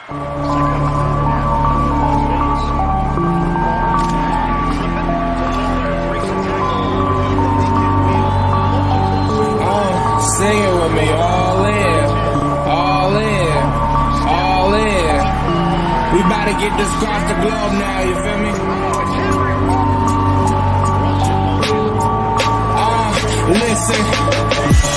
Sing it with me, all in, all in, all in. We about to get this across the globe now, you feel me? Listen,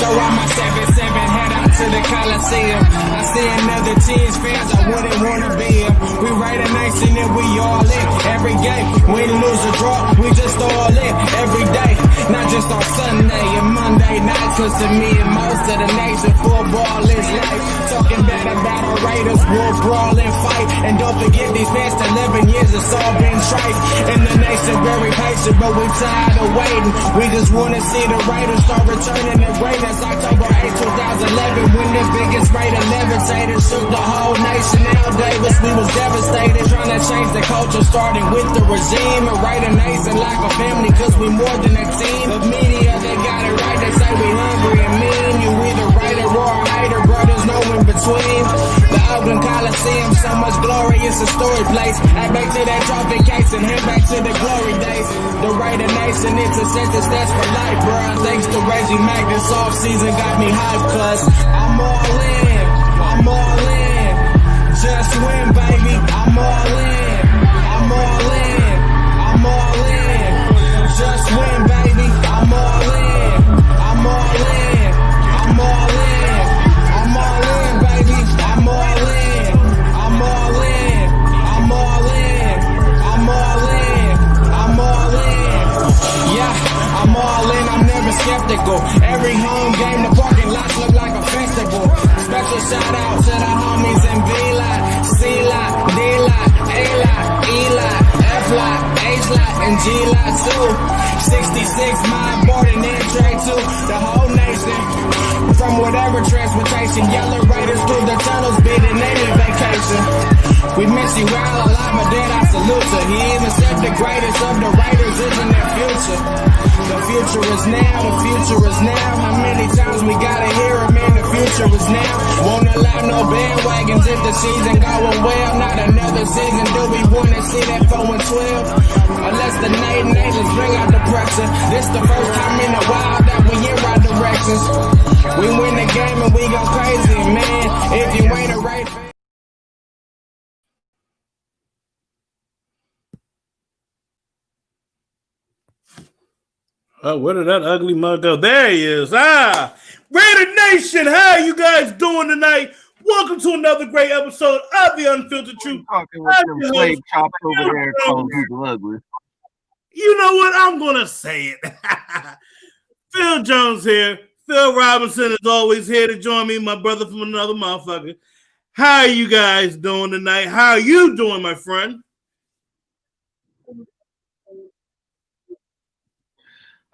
throw out my 7-7, head out to the Coliseum. I see another team's fans, I wouldn't wanna be them. We write a nice and then we all in. Every game, win, lose or draw, we just all in. Every day, not just on Sunday and Monday nights. Cause to me and most of the nation, football is life. Talking bad about our Raiders, we'll brawl and fight. And don't forget these past 11 years, it's all been trite. And the nation very patient, but we tired of waiting. We just wanna see the Raiders start returning to greatness. October 8, 2011, when the biggest Raider levitated, shook the whole nation. Al Davis, we was devastated, trying to change the culture, starting with the regime. And Raider Nation like a family, cause we more than a team. The media, they got it right, they say we hungry and mean. You either Raider or a hater, brothers, no in between. The Oakland Coliseum, so much glory, it's a story place. Head back to that trophy case and head back to the glory days. The Raider Nation, it's a sentence that's for life, bruh. Thanks to Reggie Mack, this offseason got me hyped, cause I'm all in, I'm all in. Just win, baby, I'm all in, I'm all in, I'm all in. Just win, baby, I'm all in, I'm all in, I'm all in, I'm all in, baby, I'm all in, I'm all in, I'm all in, I'm all in, I'm all in. Yeah, I'm all in, I'm never skeptical. Every home game, the parking lots look like a festival. Special shout out to the homies in V-Lot, C-Lot, D-Lot, A-Lot, E-Lot, F-Lot, H-Lot, and G-Lot too. 66 mile boarding and track too. The whole nation, from whatever transportation. Yellow Raiders through the tunnels, be the Navy vacation. We miss you all a lot, but then I salute you. He even said the greatest of the Raiders is in their future. The future is now, the future is now. How many times we gotta hear it, man, the future is now. Won't allow no bandwagons if the season going well. Not another season, do we wanna see that 4-12? Unless the natives bring out the pressure. This the first time in a while that we in right directions. We win the game and we go crazy, man. If you ain't a Raid fan. Oh, where did that ugly mug go? There he is. Raider Nation, how you guys doing tonight? Welcome to another great episode of the Unfiltered Truth. Talking with them slave chops over there calling people ugly. You know what? I'm gonna say it. Phil Jones here. Phil Robinson is always here to join me, my brother from another motherfucker. How are you guys doing tonight? How are you doing, my friend?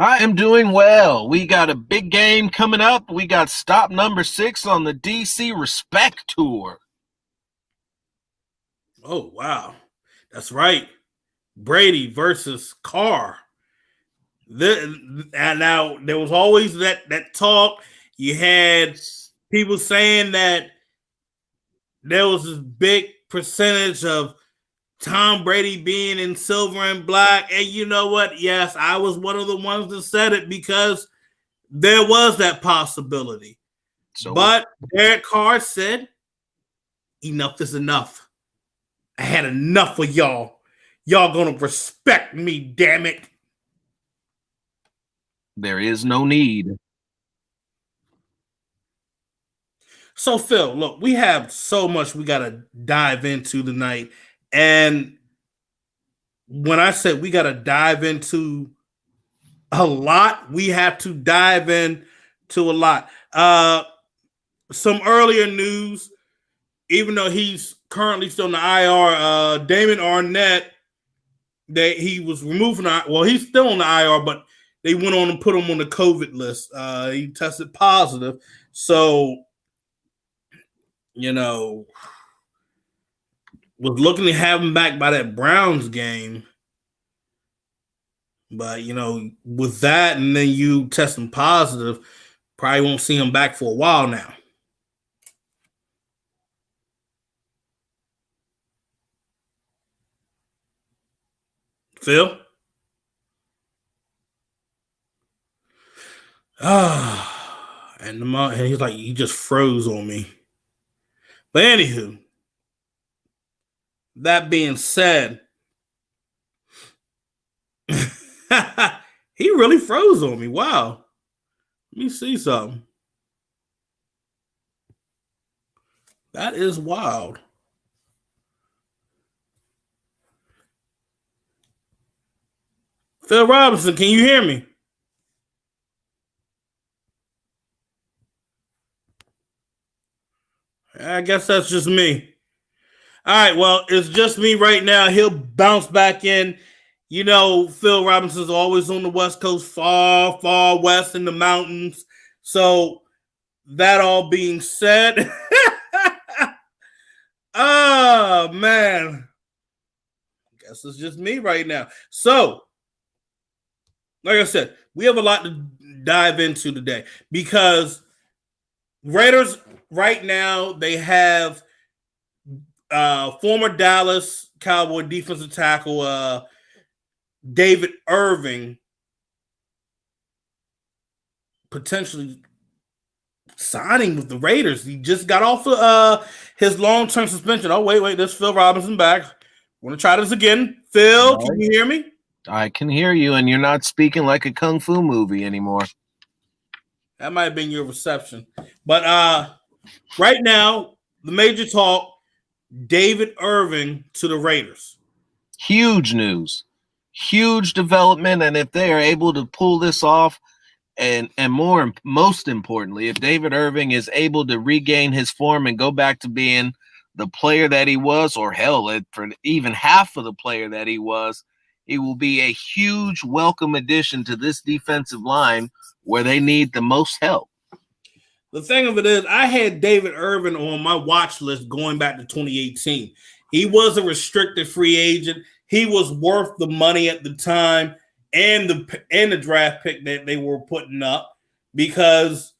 I am doing well. We got a big game coming up. We got stop number 6 on the DC Respect Tour. Oh, wow. That's right. Brady versus Carr. And now there was always that talk. You had people saying that there was this big percentage of Tom Brady being in silver and black. And you know what? Yes, I was one of the ones that said it because there was that possibility. But Derek Carr said, enough is enough. I had enough of y'all. Y'all gonna respect me, damn it. There is no need. So, Phil, look, we have so much we got to dive into tonight. And when I said we got to dive into a lot, we have to dive into a lot. Some earlier news, even though he's currently still in the IR, Damon Arnett, he was removed from well, he's still on the IR, but they went on and put him on the COVID list. He tested positive. So, you know, was looking to have him back by that Browns game. But, you know, with that and then you testing positive, probably won't see him back for a while now. Phil? And he's like, he just froze on me. But anywho, that being said, he really froze on me. Wow. Let me see something. That is wild. Phil Robinson, can you hear me? I guess that's just me. All right, well, it's just me right now. He'll bounce back in. You know, Phil Robinson's always on the West Coast, far, far west in the mountains. So, that all being said, oh, man. I guess it's just me right now. So, like I said, we have a lot to dive into today because Raiders right now, they have former Dallas Cowboy defensive tackle David Irving potentially signing with the Raiders. He just got off his long-term suspension. Oh, wait, there's Phil Robinson back. Want to try this again? Phil, right. Can you hear me? I can hear you, and you're not speaking like a kung fu movie anymore. That might have been your reception. But right now, the major talk, David Irving to the Raiders. Huge news. Huge development, and if they are able to pull this off, and most importantly, if David Irving is able to regain his form and go back to being the player that he was, or hell, for even half of the player that he was, it will be a huge welcome addition to this defensive line where they need the most help. The thing of it is, I had David Irving on my watch list going back to 2018. He was a restricted free agent. He was worth the money at the time and the draft pick that they were putting up because,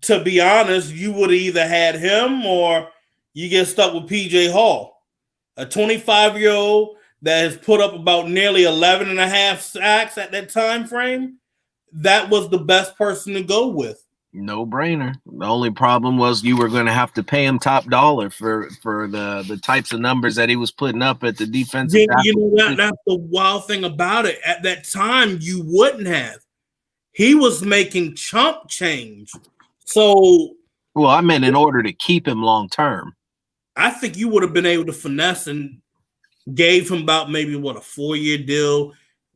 to be honest, you would have either had him or you get stuck with P.J. Hall, a 25-year-old that has put up about nearly 11 and a half sacks at that time frame. That was the best person to go with. No brainer. The only problem was you were going to have to pay him top dollar for the types of numbers that he was putting up at the defensive. Yeah, you know that's the wild thing about it. At that time, you wouldn't have. He was making chump change. So, well, I meant in order to keep him long term. I think you would have been able to finesse and gave him about maybe a 4-year deal.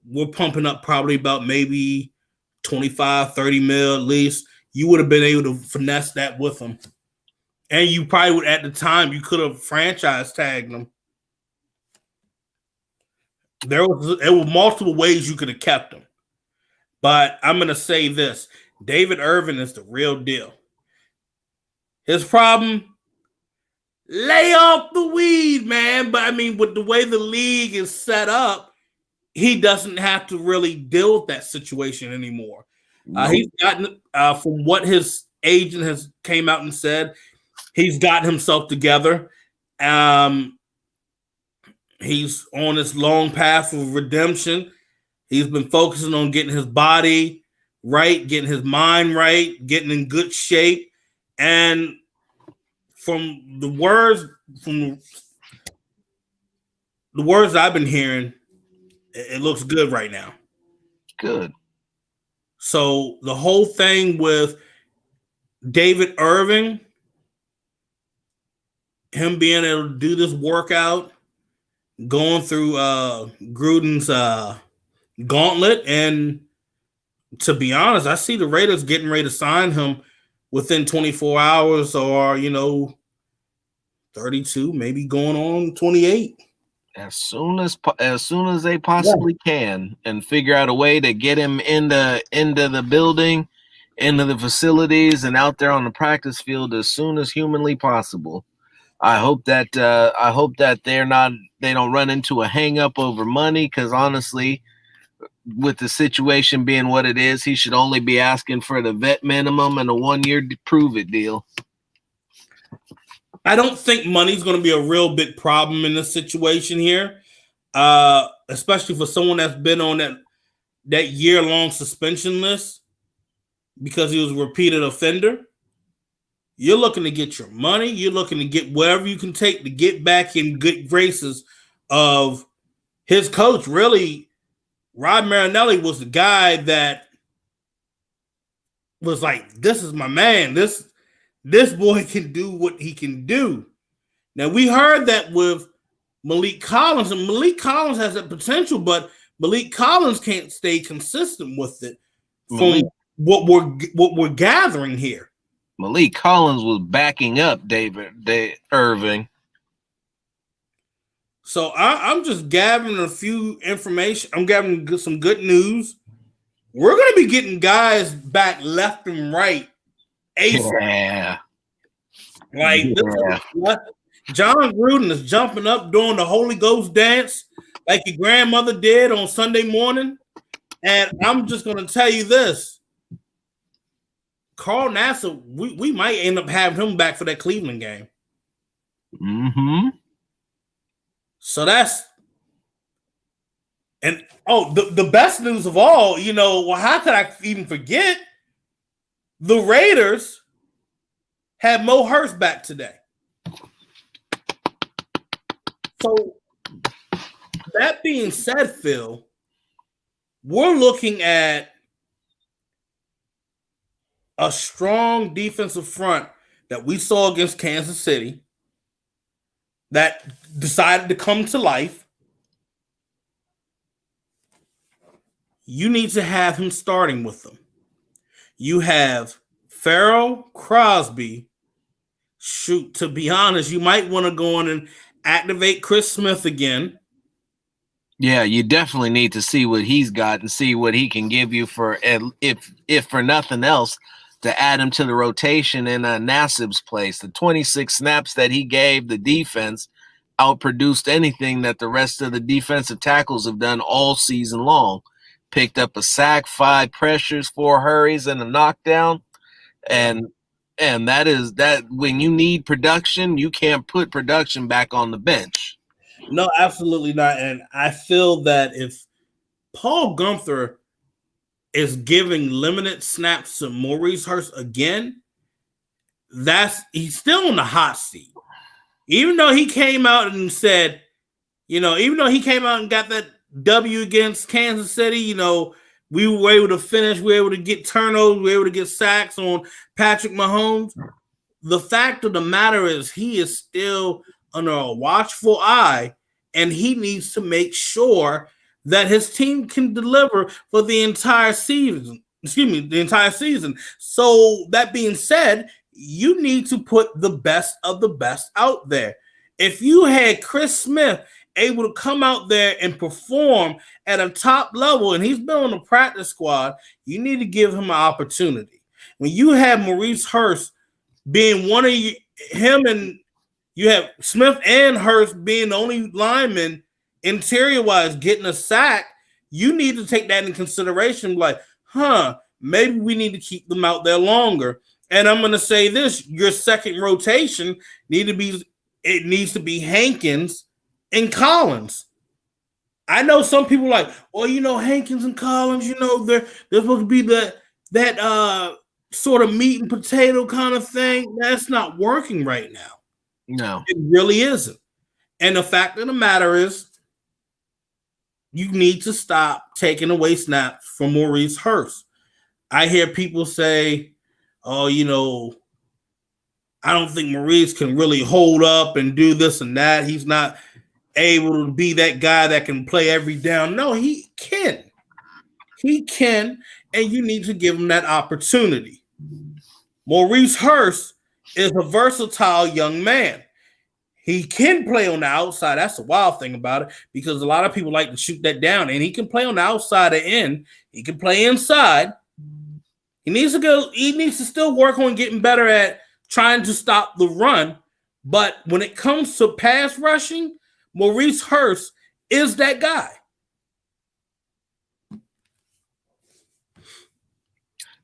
We're pumping up probably about maybe 25, 30 mil at least. You would have been able to finesse that with him. And you probably would, at the time, you could have franchise tagged him. There were multiple ways you could have kept him. But I'm going to say this. David Irving is the real deal. His problem, lay off the weed, man. But, I mean, with the way the league is set up, he doesn't have to really deal with that situation anymore. He's gotten, from what his agent has came out and said, he's got himself together. He's on this long path of redemption. He's been focusing on getting his body right, getting his mind right, getting in good shape. And from the words I've been hearing, it looks good right now. Good. So the whole thing with David Irving, him being able to do this workout, going through Gruden's gauntlet, and to be honest, I see the Raiders getting ready to sign him within 24 hours or, 32, maybe going on 28. As soon as they possibly can, and figure out a way to get him into the building, into the facilities, and out there on the practice field as soon as humanly possible. I hope that they don't run into a hang up over money, because honestly, with the situation being what it is, he should only be asking for the vet minimum and a 1-year prove it deal. I don't think money's going to be a real big problem in this situation here. especially for someone that's been on that year-long suspension list because he was a repeated offender. You're looking to get your money. You're looking to get whatever you can take to get back in good graces of his coach. Really, Rod Marinelli was the guy that was like, this is my man. This boy can do what he can do. Now, we heard that with Malik Collins, and Malik Collins has that potential, but Malik Collins can't stay consistent with it from what we're gathering here. Malik Collins was backing up Irving. So I'm just gathering a few information. I'm gathering some good news. We're going to be getting guys back left and right. Yeah. Like John Gruden is jumping up doing the Holy Ghost dance like your grandmother did on Sunday morning. And I'm just going to tell you this. Carl Nassib, we might end up having him back for that Cleveland game. Mm-hmm. So that's and the best news of all, how could I even forget? The Raiders had Mo Hurst back today. So that being said, Phil, we're looking at a strong defensive front that we saw against Kansas City that decided to come to life. You need to have him starting with them. You have Farrell, Crosby. Shoot, to be honest, you might want to go on and activate Chris Smith again. Yeah, you definitely need to see what he's got and see what he can give you for, if for nothing else, to add him to the rotation in Nassib's place. The 26 snaps that he gave the defense outproduced anything that the rest of the defensive tackles have done all season long. Picked up a sack, 5 pressures, 4 hurries, and a knockdown. And that is that when you need production, you can't put production back on the bench. No, absolutely not. And I feel that if Paul Guenther is giving limited snaps to Maurice Hurst again, he's still on the hot seat. Even though he came out and said, even though he came out and got that W against Kansas City, we were able to finish, we were able to get turnovers, we were able to get sacks on Patrick Mahomes. The fact of the matter is he is still under a watchful eye, and he needs to make sure that his team can deliver for the entire season. The entire season. So that being said, you need to put the best of the best out there. If you had Chris Smith able to come out there and perform at a top level, and he's been on the practice squad, you need to give him an opportunity. When you have Maurice Hurst being one of him, and you have Smith and Hurst being the only linemen interior-wise getting a sack, you need to take that in consideration. Like, maybe we need to keep them out there longer. And I'm going to say this: your second rotation needs to be Hankins and Collins. I know some people are like, Hankins and Collins, they're supposed to be that sort of meat and potato kind of thing. That's not working right now. No, it really isn't. And the fact of the matter is, you need to stop taking away snaps from Maurice Hurst. I hear people say, I don't think Maurice can really hold up and do this and that. He's not able to be that guy that can play every down. No, he can. He can, and you need to give him that opportunity. Maurice Hurst is a versatile young man. He can play on the outside. That's the wild thing about it, because a lot of people like to shoot that down, and he can play on the outside and in. He can play inside. He needs to still work on getting better at trying to stop the run. But when it comes to pass rushing, Maurice Hurst is that guy.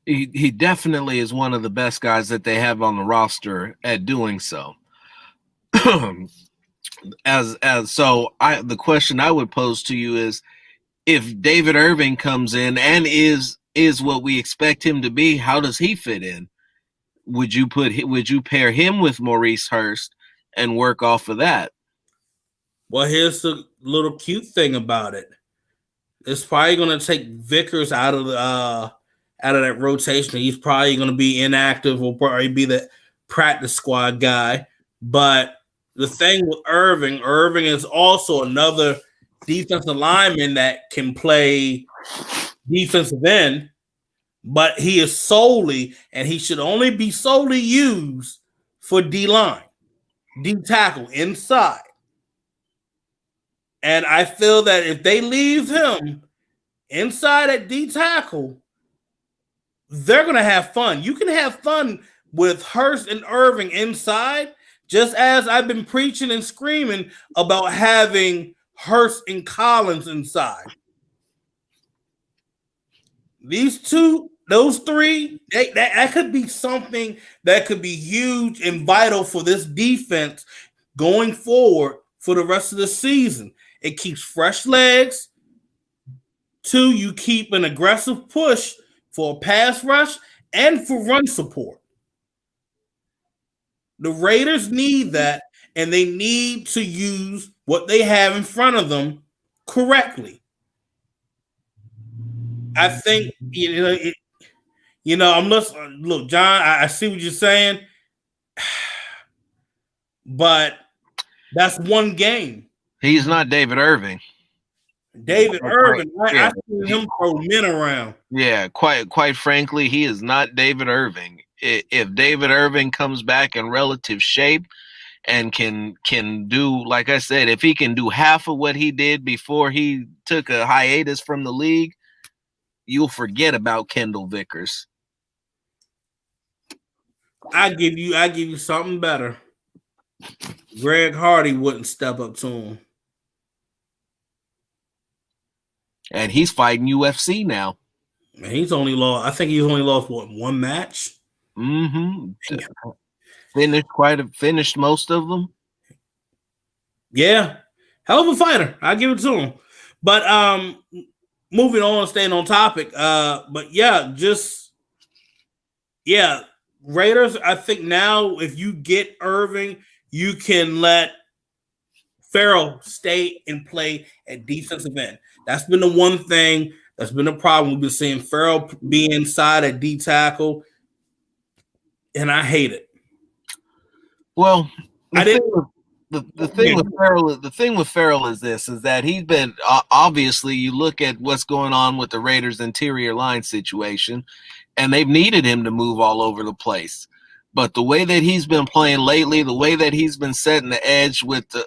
He definitely is one of the best guys that they have on the roster at doing so. The question I would pose to you is, if David Irving comes in and is what we expect him to be, how does he fit in? Would you pair him with Maurice Hurst and work off of that? Well, here's the little cute thing about it. It's probably going to take Vickers out of that rotation. He's probably going to be inactive or probably be the practice squad guy. But the thing with Irving is also another defensive lineman that can play defensive end, but he is solely, and he should only be solely used for D-line, D-tackle, inside. And I feel that if they leave him inside at D-tackle, they're going to have fun. You can have fun with Hurst and Irving inside, just as I've been preaching and screaming about having Hurst and Collins inside. Those three, that could be something that could be huge and vital for this defense going forward for the rest of the season. It keeps fresh legs. 2, you keep an aggressive push for a pass rush and for run support. The Raiders need that, and they need to use what they have in front of them correctly. I think, I'm listening. Look, John, I see what you're saying, but that's one game. He's not David Irving. David Irving, I see him throw men around. Yeah, quite frankly, he is not David Irving. If David Irving comes back in relative shape and can do, like I said, if he can do half of what he did before he took a hiatus from the league, you'll forget about Kendall Vickers. I give you something better. Greg Hardy wouldn't step up to him. And he's fighting UFC now. Man, he's only lost what, one match? Mm-hmm. Finished most of them. Yeah. Hell of a fighter. I'll give it to him. But moving on, staying on topic. Raiders, I think now if you get Irving, you can let Farrell stay and play at defensive end. That's been the one thing that's been a problem. We've been seeing Farrell be inside at D tackle, and I hate it. Well, the thing with Farrell is that he's been obviously, you look at what's going on with the Raiders' interior line situation, and they've needed him to move all over the place. But the way that he's been playing lately, the way that he's been setting the edge with the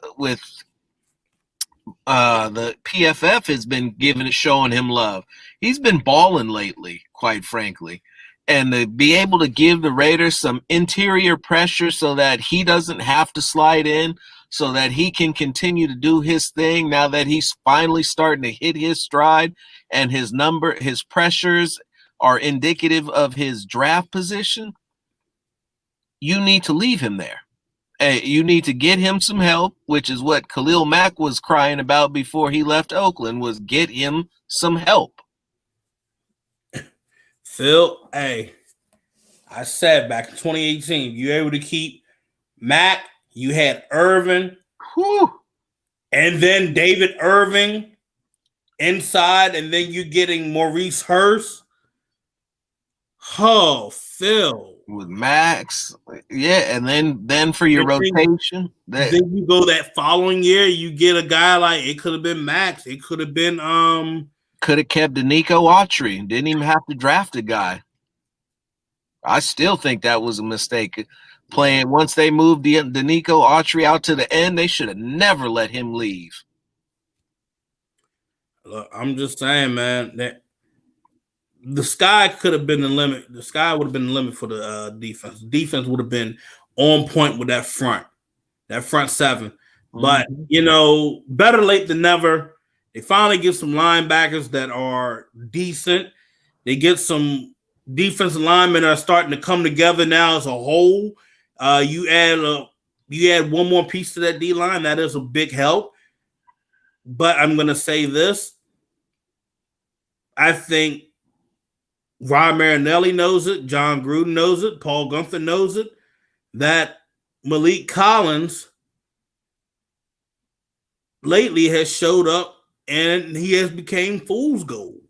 PFF has been showing him love. He's been balling lately, quite frankly. And to be able to give the Raiders some interior pressure so that he doesn't have to slide in, so that he can continue to do his thing now that he's finally starting to hit his stride, and his pressures are indicative of his draft position, you need to leave him there. You need to get him some help, which is what Khalil Mack was crying about before he left Oakland, was get him some help. Phil, hey, I said back in 2018, you able to keep Mack, you had Irving, and then David Irving inside, and then you're getting Maurice Hurst. Oh, Phil. With Max, yeah, and then for your rotation, then you go that following year, you get a guy like, it could have been Max, it could have been could have kept Danico Autry, didn't even have to draft a guy. I still think that was a mistake. Playing once they moved Danico Autry out to the end, they should have never let him leave. Look, I'm just saying, man, that the sky could have been the limit. The sky would have been the limit for the defense. Defense would have been on point with that front seven. Mm-hmm. But, better late than never. They finally get some linebackers that are decent. They get some defensive linemen that are starting to come together now as a whole. You add you add one more piece to that D-line, that is a big help. But I'm going to say this. I think Rod Marinelli knows it. John Gruden knows it. Paul Gunther knows it. That Malik Collins lately has showed up and he has become fool's gold.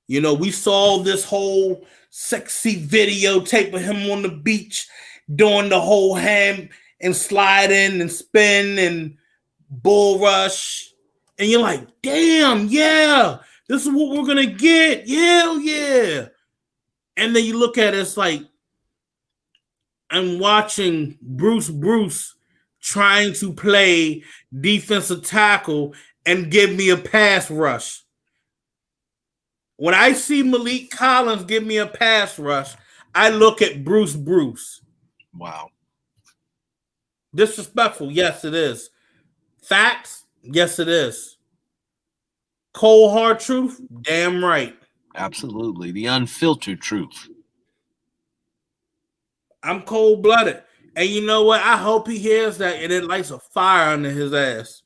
You know, we saw this whole sexy videotape of him on the beach doing the whole hand and sliding and spin and bull rush. And you're like, damn, yeah, this is what we're going to get. Hell yeah. And then you look at it, it's like, I'm watching Bruce trying to play defensive tackle and give me a pass rush. When I see Malik Collins give me a pass rush, I look at Bruce. Wow. Disrespectful, yes, it is. Facts, yes, it is. Cold hard truth, damn right. Absolutely. The unfiltered truth. I'm cold-blooded. And you know what? I hope he hears that and it lights a fire under his ass.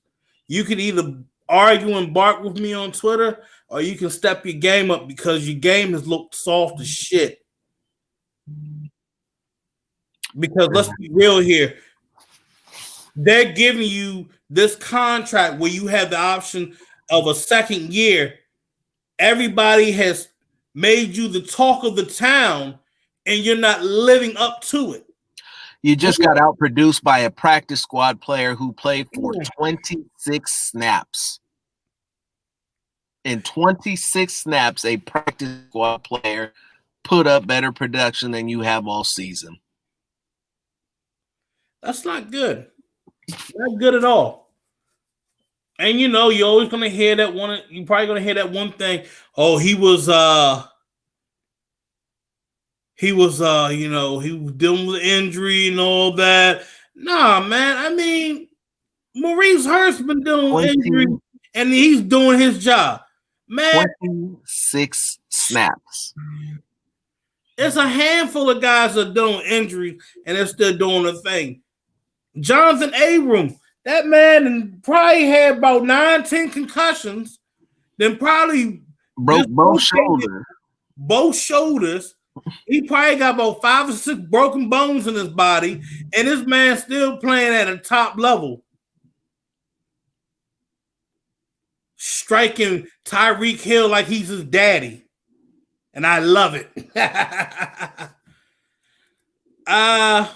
You can either argue and bark with me on Twitter or you can step your game up because your game has looked soft as shit. Because let's be real here. They're giving you this contract where you have the option of a second year. Everybody has made you the talk of the town and you're not living up to it. You just got outproduced by a practice squad player who played for 26 snaps. In 26 snaps, a practice squad player put up better production than you have all season. That's not good. Not good at all. And you know, you're always gonna hear that one. You're probably gonna hear that one thing. Oh, he was he was dealing with injury and all that. Nah, man. I mean, Maurice Hurst been dealing with injury and he's doing his job. Man, 26 snaps. There's a handful of guys that are doing injuries and they're still doing the thing. Jonathan Abram, that man probably had about 9-10 concussions, then probably broke both shoulders. Both shoulders. He probably got about 5 or 6 broken bones in his body, and this man still playing at a top level. Striking Tyreek Hill like he's his daddy. And I love it. I'm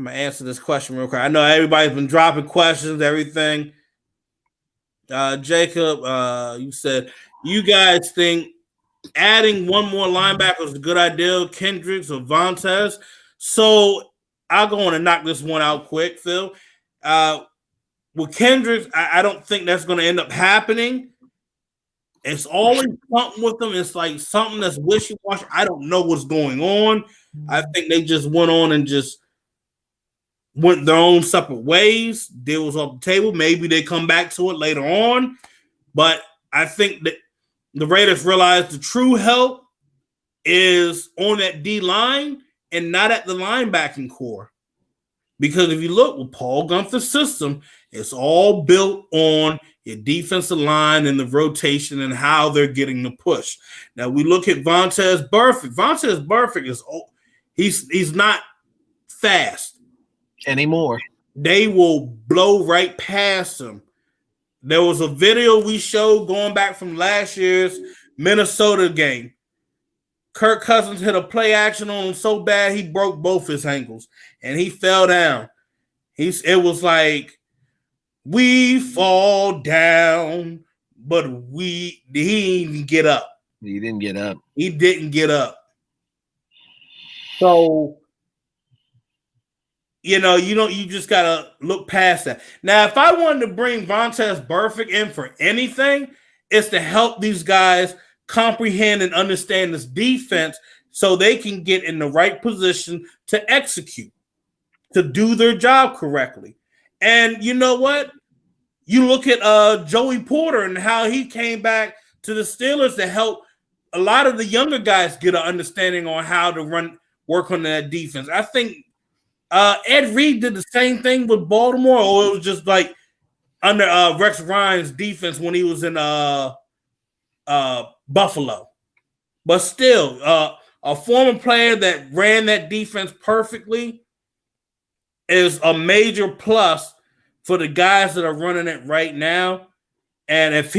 going to answer this question real quick. I know everybody's been dropping questions, everything. Jacob, you said, you guys think adding one more linebacker is a good idea, Kendricks or Vontaze? So I'll go on and knock this one out quick, Phil. With Kendricks, I don't think that's going to end up happening. It's always something with them. It's like something that's wishy-washy. I don't know what's going on. I think they just went on and just went their own separate ways. Deal was off the table. Maybe they come back to it later on. But I think that the Raiders realize the true help is on that D-line and not at the linebacking core. Because if you look with Paul Gunther's system, it's all built on your defensive line and the rotation and how they're getting the push. Now we look at Vontaze Burfict. Vontaze Burfict he's not fast anymore. They will blow right past him. There was a video we showed going back from last year's Minnesota game. Kirk Cousins hit a play action on him so bad he broke both his ankles and he fell down. It was like, we fall down, but he didn't even get up. He didn't get up. He didn't get up. So, you just got to look past that. Now, if I wanted to bring Vontaze Burfict in for anything, it's to help these guys comprehend and understand this defense so they can get in the right position to execute, to do their job correctly. And you know what? You look at Joey Porter and how he came back to the Steelers to help a lot of the younger guys get an understanding on how to work on that defense. I think Ed Reed did the same thing with Baltimore, or it was just like under Rex Ryan's defense when he was in Buffalo. But still, a former player that ran that defense perfectly is a major plus for the guys that are running it right now. And if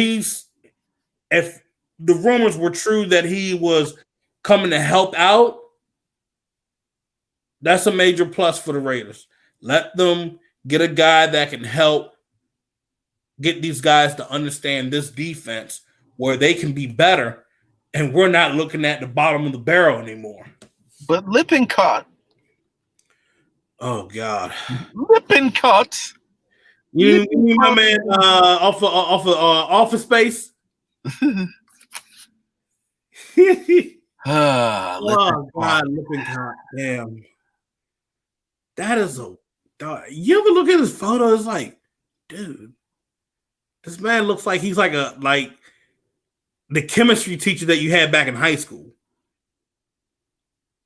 the rumors were true that he was coming to help out, that's a major plus for the Raiders. Let them get a guy that can help get these guys to understand this defense where they can be better, and we're not looking at the bottom of the barrel anymore. But Lippincott. Oh, God. Lippincott. You my man off of Office Space? Oh, God, Lippincott. Damn. That is a... You ever look at his photo? It's like, dude, this man looks like he's like the chemistry teacher that you had back in high school.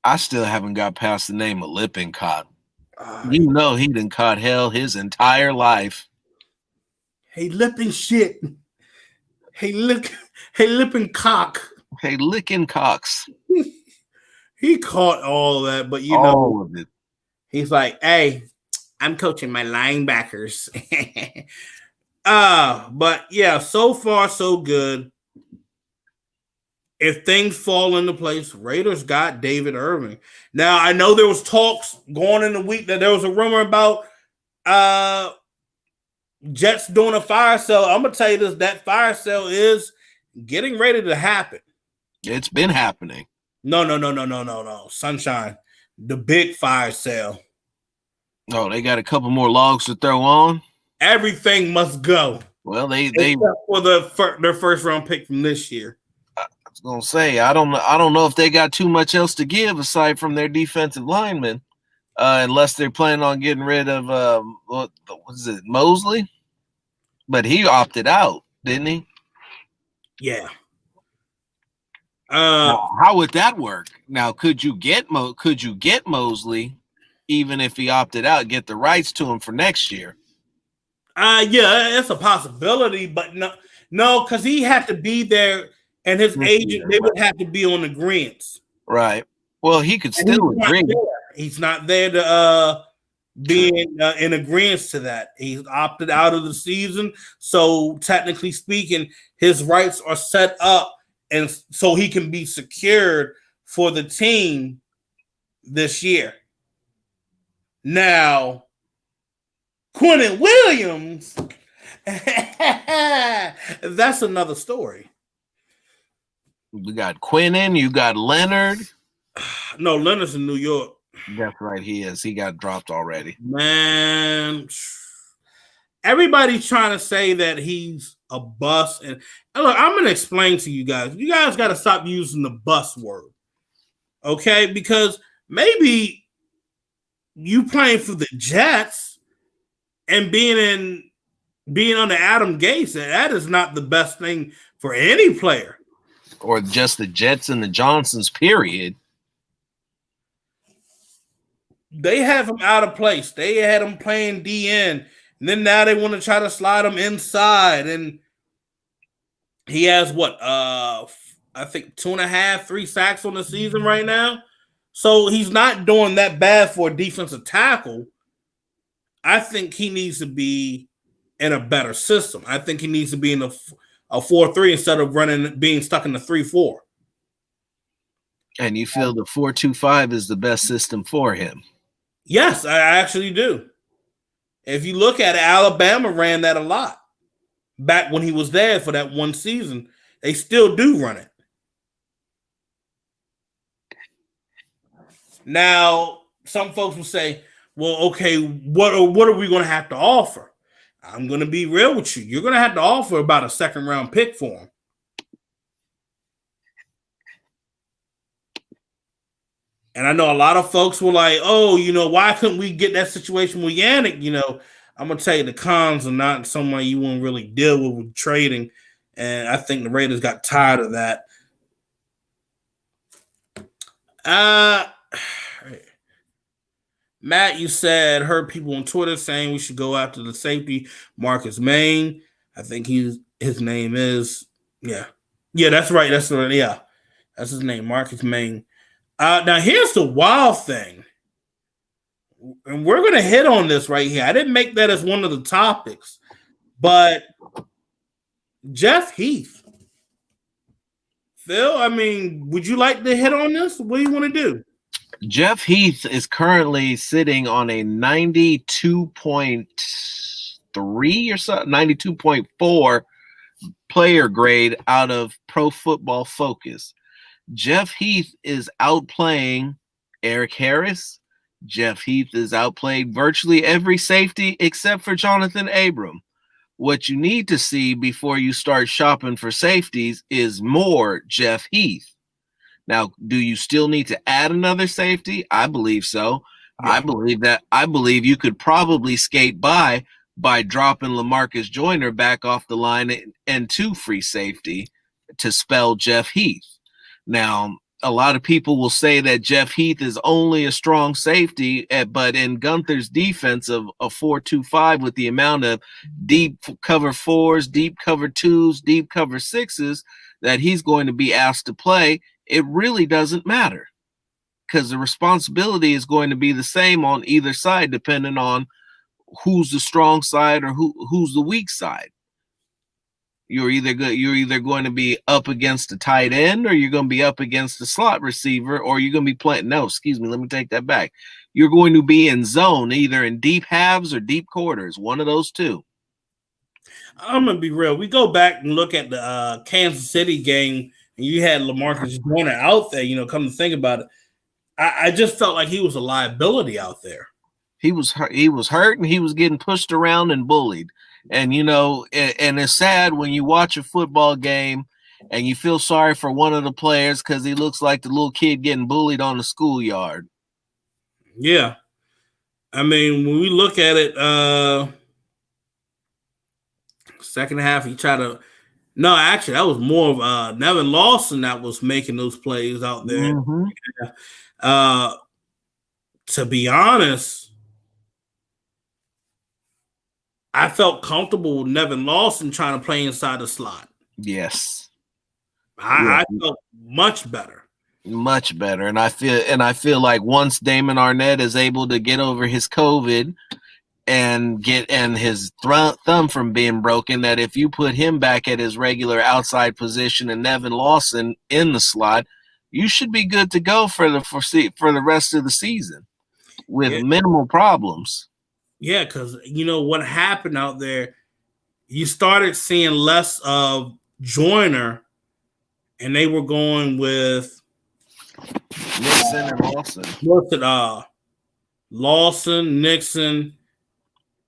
I still haven't got past the name of Lippincott. You know he done caught hell his entire life. Hey, lipping shit. Hey, lipping cock. Hey, licking cocks. He caught all of that, but you all know, of it. He's like, hey, I'm coaching my linebackers. But yeah, so far so good. If things fall into place, Raiders got David Irving. Now, I know there was talks going in the week that there was a rumor about Jets doing a fire sale. I'm gonna tell you this: that fire sale is getting ready to happen. It's been happening. No, Sunshine. The big fire sale. Oh, they got a couple more logs to throw on. Everything must go. Well, they for their first round pick from this year. I was gonna say I don't know if they got too much else to give aside from their defensive linemen, unless they're planning on getting rid of what is it, Mosley? But he opted out, didn't he? Yeah. How would that work? Now, could you get Mosley, even if he opted out, get the rights to him for next year? Yeah, it's a possibility, but no, because he had to be there, and his agent they would have to be on agreements. Right. Well, he could still agree. He's not there to be in agreement to that. He's opted out of the season, so technically speaking, his rights are set up, and so he can be secured for the team this year. Now, Quinnen Williams, that's another story. We got Quinnen, you got Leonard. No, Leonard's in New York. That's right, he is. He got dropped already. Man, everybody's trying to say that he's a bust. And look, I'm going to explain to you guys. You guys got to stop using the bust word, okay? Because maybe you playing for the Jets and being under Adam Gase, that is not the best thing for any player. Or just the Jets and the Johnsons, period. They have him out of place. They had him playing DN, and then now they want to try to slide him inside. And he has what? I think 2.5, 3 sacks on the season right now. So he's not doing that bad for a defensive tackle. I think he needs to be in a better system. I think he needs to be in a 4-3 instead of being stuck in the 3-4. And you feel the 4-2-5 is the best system for him? Yes, I actually do. If you look at it, Alabama ran that a lot back when he was there for that one season. They still do run it. Now, some folks will say, well, okay, what are we going to have to offer? I'm going to be real with you. You're going to have to offer about a second-round pick for him. And I know a lot of folks were like, oh, why couldn't we get that situation with Yannick? I'm going to tell you the cons are not someone you want to really deal with trading. And I think the Raiders got tired of that. Matt, you said heard people on Twitter saying we should go after the safety Marcus Maine. I think his name is that's right. That's his name, Marcus Maine. Now here's the wild thing, and we're gonna hit on this right here. I didn't make that as one of the topics, but Jeff Heath, Phil. I mean, would you like to hit on this? What do you want to do? Jeff Heath is currently sitting on a 92.3 or so, 92.4 player grade out of Pro Football Focus. Jeff Heath is outplaying Eric Harris. Jeff Heath is outplayed virtually every safety except for Jonathan Abram. What you need to see before you start shopping for safeties is more Jeff Heath. Now, do you still need to add another safety? I believe so. Yeah. I believe you could probably skate by dropping LaMarcus Joyner back off the line and to free safety to spell Jeff Heath. Now, a lot of people will say that Jeff Heath is only a strong safety, but in Gunther's defense of a 4-2-5 with the amount of deep cover fours, deep cover twos, deep cover sixes that he's going to be asked to play, it really doesn't matter because the responsibility is going to be the same on either side, depending on who's the strong side or who's the weak side. You're either going to be up against a tight end, or you're going to be up against a slot receiver, or you're going to be playing. No, excuse me. Let me take that back. You're going to be in zone, either in deep halves or deep quarters. One of those two. I'm gonna be real. We go back and look at the Kansas City game, and you had LaMarcus Joyner out there. You know, come to think about it, I just felt like he was a liability out there. He was hurt, and he was getting pushed around and bullied. And, you know, and it's sad when you watch a football game and you feel sorry for one of the players because he looks like the little kid getting bullied on the schoolyard. Yeah. I mean, when we look at it, second half, he tried to – no, actually, that was more of Nevin Lawson that was making those plays out there. Mm-hmm. To be honest – I felt comfortable with Nevin Lawson trying to play inside the slot. Yes. I felt much better. Much better. And I feel like once Damon Arnett is able to get over his COVID and his thumb from being broken, that if you put him back at his regular outside position and Nevin Lawson in the slot, you should be good to go for the rest of the season with minimal problems. Yeah, because you know what happened out there, you started seeing less of Joyner, and they were going with Nixon and Lawson. Lawson, Nixon,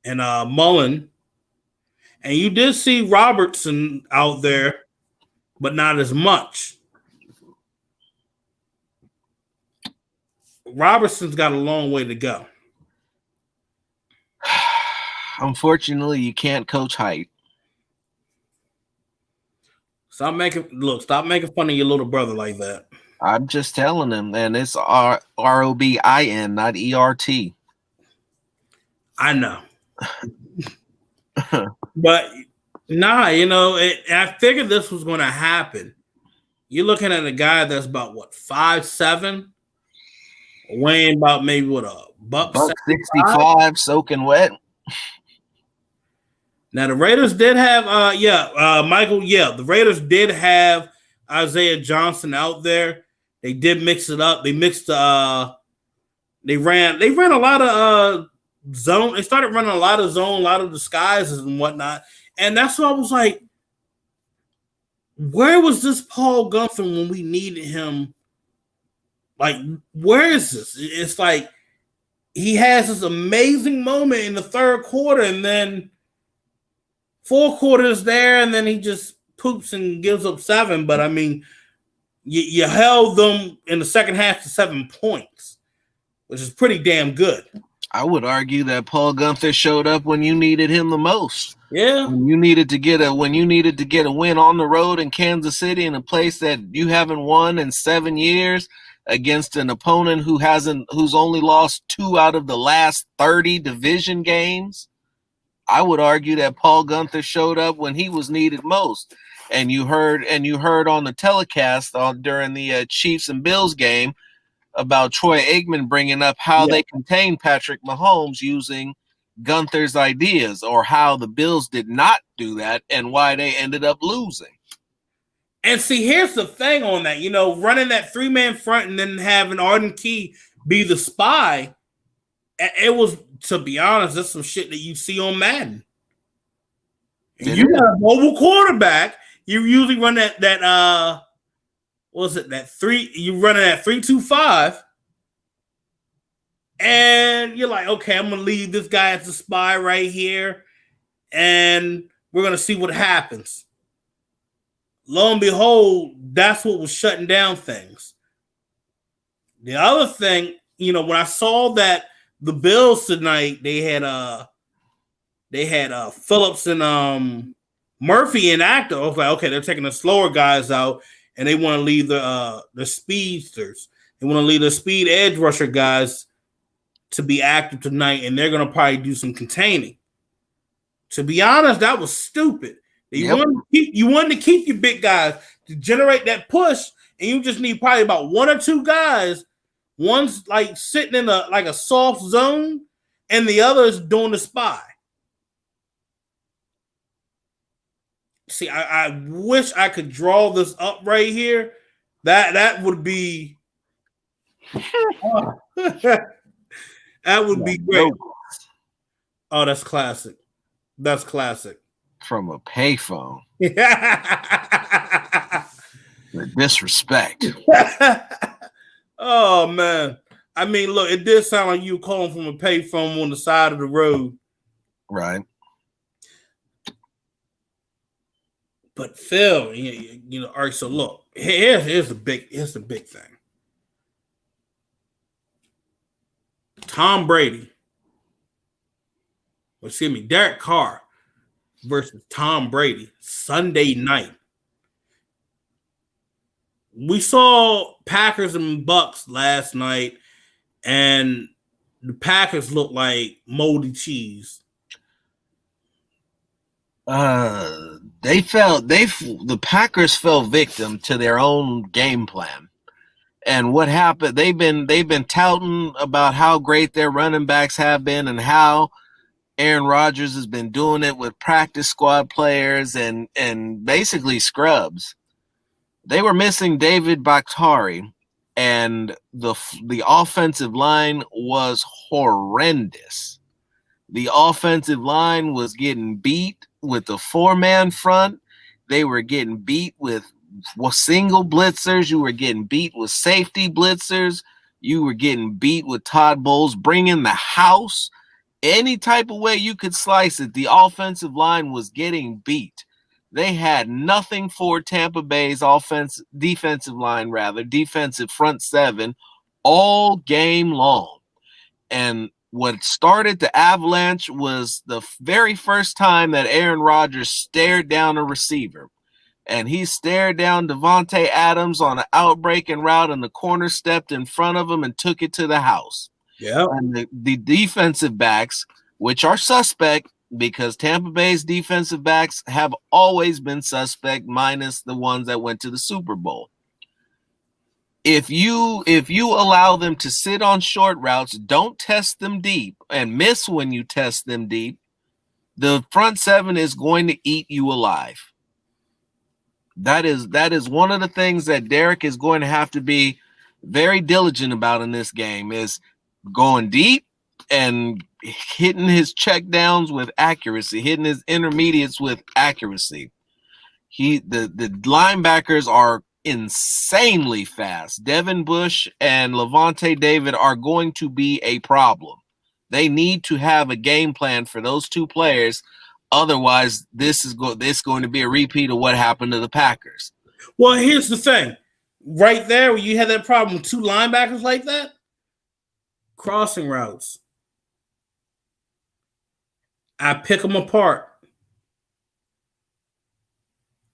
and Mullen. And you did see Robertson out there, but not as much. Robertson's got a long way to go. Unfortunately, you can't coach height. Stop making fun of your little brother like that. I'm just telling him, and it's ROBIN, not ERT. I know. But nah, you know, I figured this was going to happen. You're looking at a guy that's about 5'7", weighing about maybe buck 65, soaking wet. Now the Raiders did have Michael. Yeah, the Raiders did have Isaiah Johnson out there. They did mix it up. They mixed they ran a lot of zone. They started running a lot of zone, a lot of disguises and whatnot. And that's why I was like, where was this Paul Gunther when we needed him? Like, where is this? It's like he has this amazing moment in the third quarter, and then 4 quarters there, and then he just poops and gives up 7. But I mean, you held them in the second half to 7 points, which is pretty damn good. I would argue that Paul Gunther showed up when you needed him the most. Yeah, when you needed to get a win on the road in Kansas City, in a place that you haven't won in 7 years. against an opponent who's only lost 2 out of the last 30 division games. I would argue that Paul Gunther showed up when he was needed most. And you heard on the telecast during the Chiefs and Bills game about Troy Aikman bringing up how they contained Patrick Mahomes using Gunther's ideas, or how the Bills did not do that and why they ended up losing. And see, here's the thing on that, running that 3-man front and then having Arden Key be the spy. It was, to be honest, that's some shit that you see on Madden. You got a mobile quarterback. You usually run that that 3, you running that 3-2-5. And you're like, okay, I'm gonna leave this guy as the spy right here, and we're gonna see what happens. Lo and behold, that's what was shutting down things. The other thing, when I saw that the Bills tonight, they had Phillips and Murphy inactive. I was like, okay, they're taking the slower guys out, and they want to leave the speedsters. They want to leave the speed edge rusher guys to be active tonight, and they're going to probably do some containing. To be honest, that was stupid. You wanted to keep your big guys to generate that push, and you just need probably about 1 or 2 guys. One's like sitting in a soft zone, and the other is doing the spy. See, I wish I could draw this up right here. That would be that would be great. Oh, that's classic. That's classic. From a payphone. The disrespect. Oh, man. I mean, look, it did sound like you calling from a payphone on the side of the road. Right. But Phil, all right, so look, here's the big thing. Tom Brady, Derek Carr versus Tom Brady Sunday night. We saw Packers and Bucks last night, and the Packers looked like moldy cheese. The Packers fell victim to their own game plan. And what happened? They've been touting about how great their running backs have been and how Aaron Rodgers has been doing it with practice squad players and basically scrubs. They were missing David Bakhtiari, and the offensive line was horrendous. The offensive line was getting beat with the 4-man front. They were getting beat with single blitzers. You were getting beat with safety blitzers. You were getting beat with Todd Bowles bringing the house. Any type of way you could slice it, the offensive line was getting beat. They had nothing for Tampa Bay's defensive front 7 all game long. And what started the avalanche was the very first time that Aaron Rodgers stared down a receiver. And he stared down Devontae Adams on an outbreaking route, and the corner stepped in front of him and took it to the house. Yeah. And the defensive backs, which are suspect because Tampa Bay's defensive backs have always been suspect, minus the ones that went to the Super Bowl. If you allow them to sit on short routes, don't test them deep, and miss when you test them deep, the front 7 is going to eat you alive. That is one of the things that Derek is going to have to be very diligent about in this game, is going deep and hitting his check downs with accuracy, hitting his intermediates with accuracy. The linebackers are insanely fast. Devin Bush and Levante David are going to be a problem. They need to have a game plan for those 2 players. Otherwise, this is going to be a repeat of what happened to the Packers. Well, here's the thing. Right there, where you had that problem with 2 linebackers like that, crossing routes. I pick them apart.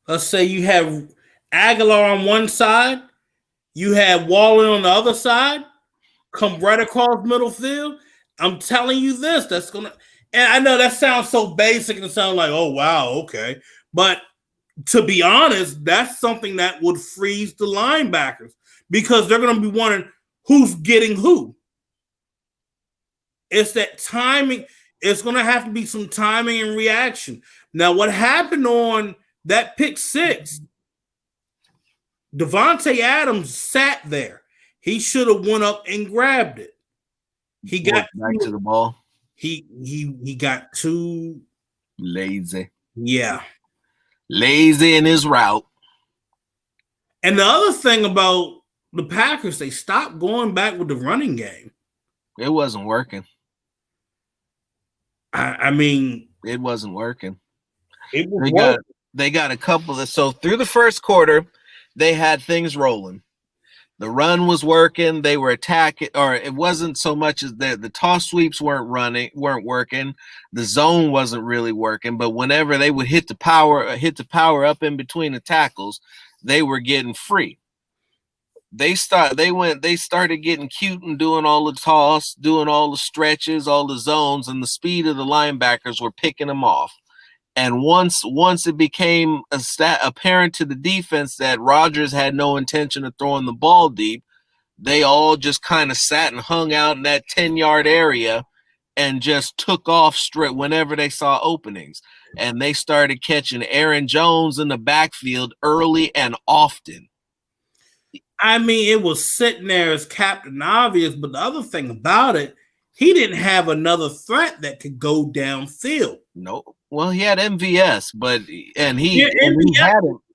Let's say you have Aguilar on one side You had Waller on the other side, come right across middle field. I'm telling you this, that's gonna. And I know that sounds so basic and sound like, oh wow, okay, but to be honest, that's something that would freeze the linebackers because they're going to be wondering who's getting who. It's that timing. It's going to have to be some timing and reaction. Now, what happened on that pick six? Devontae Adams sat there. He should have went up and grabbed it. He got back to the ball. He got too lazy. Yeah. Lazy in his route. And the other thing about the Packers, they stopped going back with the running game. It wasn't working. I mean, it wasn't working. They got a couple of so through the first quarter, they had things rolling. The run was working. They were attacking, or it wasn't so much as the toss sweeps weren't working. The zone wasn't really working. But whenever they would hit the power up in between the tackles, they were getting free. They started getting cute and doing all the toss, doing all the stretches, all the zones, and the speed of the linebackers were picking them off. And once it became apparent to the defense that Rodgers had no intention of throwing the ball deep, they all just kind of sat and hung out in that 10-yard area and just took off straight whenever they saw openings. And they started catching Aaron Jones in the backfield early and often. I mean, it was sitting there as Captain Obvious, but the other thing about it, he didn't have another threat that could go downfield. No. Well, he had MVS, but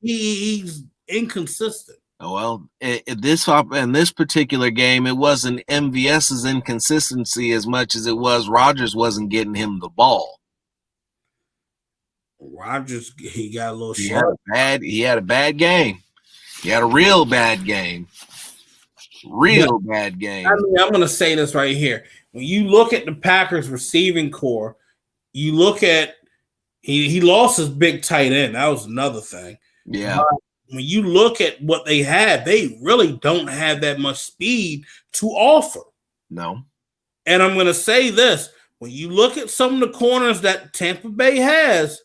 he's inconsistent. Well, in this particular game, it wasn't MVS's inconsistency as much as it was Rodgers wasn't getting him the ball. Rodgers, he got a little short. He had a bad game. He had a real bad game. Bad game. I mean, I'm going to say this right here. When you look at the Packers receiving core, you look at he lost his big tight end. That was another thing. Yeah. But when you look at what they had, they really don't have that much speed to offer. No. And I'm going to say this. When you look at some of the corners that Tampa Bay has,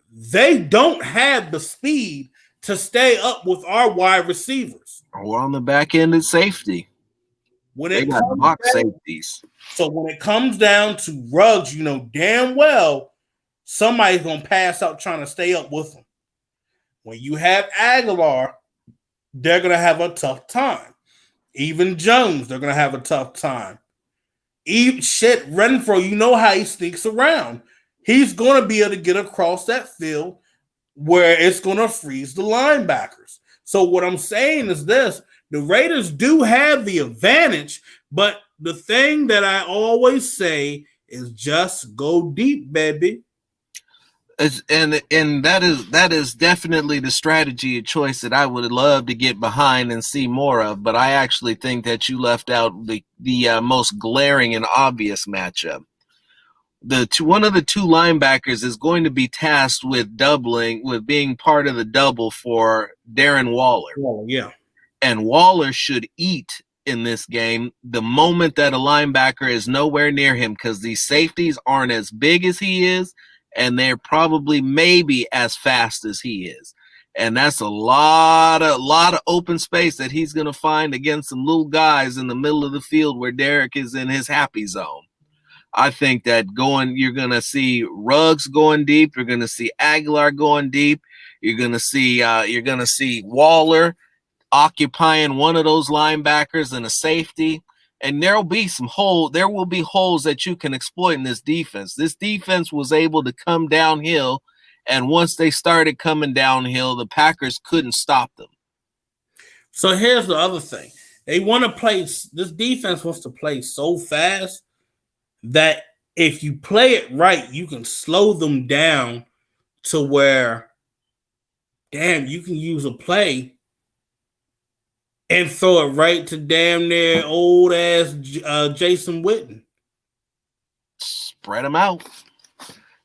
they don't have the speed to stay up with our wide receivers. We're on the back end at safety. They got box safeties. So when it comes down to Ruggs, you know damn well somebody's going to pass out trying to stay up with them. When you have Aguilar, they're going to have a tough time. Even Jones, they're going to have a tough time. Renfro, you know how he sneaks around. He's going to be able to get across that field where it's going to freeze the linebackers. So what I'm saying is this. The Raiders do have the advantage, but the thing that I always say is just go deep, baby. And that is definitely the strategy of choice that I would love to get behind and see more of. But I actually think that you left out the most glaring and obvious matchup. One of the two linebackers is going to be tasked with being part of the double for Darren Waller. Oh, yeah. And Waller should eat in this game the moment that a linebacker is nowhere near him, because these safeties aren't as big as he is, and they're probably maybe as fast as he is. And that's a lot of open space that he's going to find against some little guys in the middle of the field where Derek is in his happy zone. I think that you're going to see Ruggs going deep. You're going to see Aguilar going deep. You're going to see Waller occupying one of those linebackers and a safety. And there will be holes that you can exploit in this defense. This defense was able to come downhill, and once they started coming downhill, the Packers couldn't stop them. So here's the other thing. This defense wants to play so fast that if you play it right, you can slow them down to where, damn, you can use a play and throw it right to damn near old ass Jason Witten. Spread them out.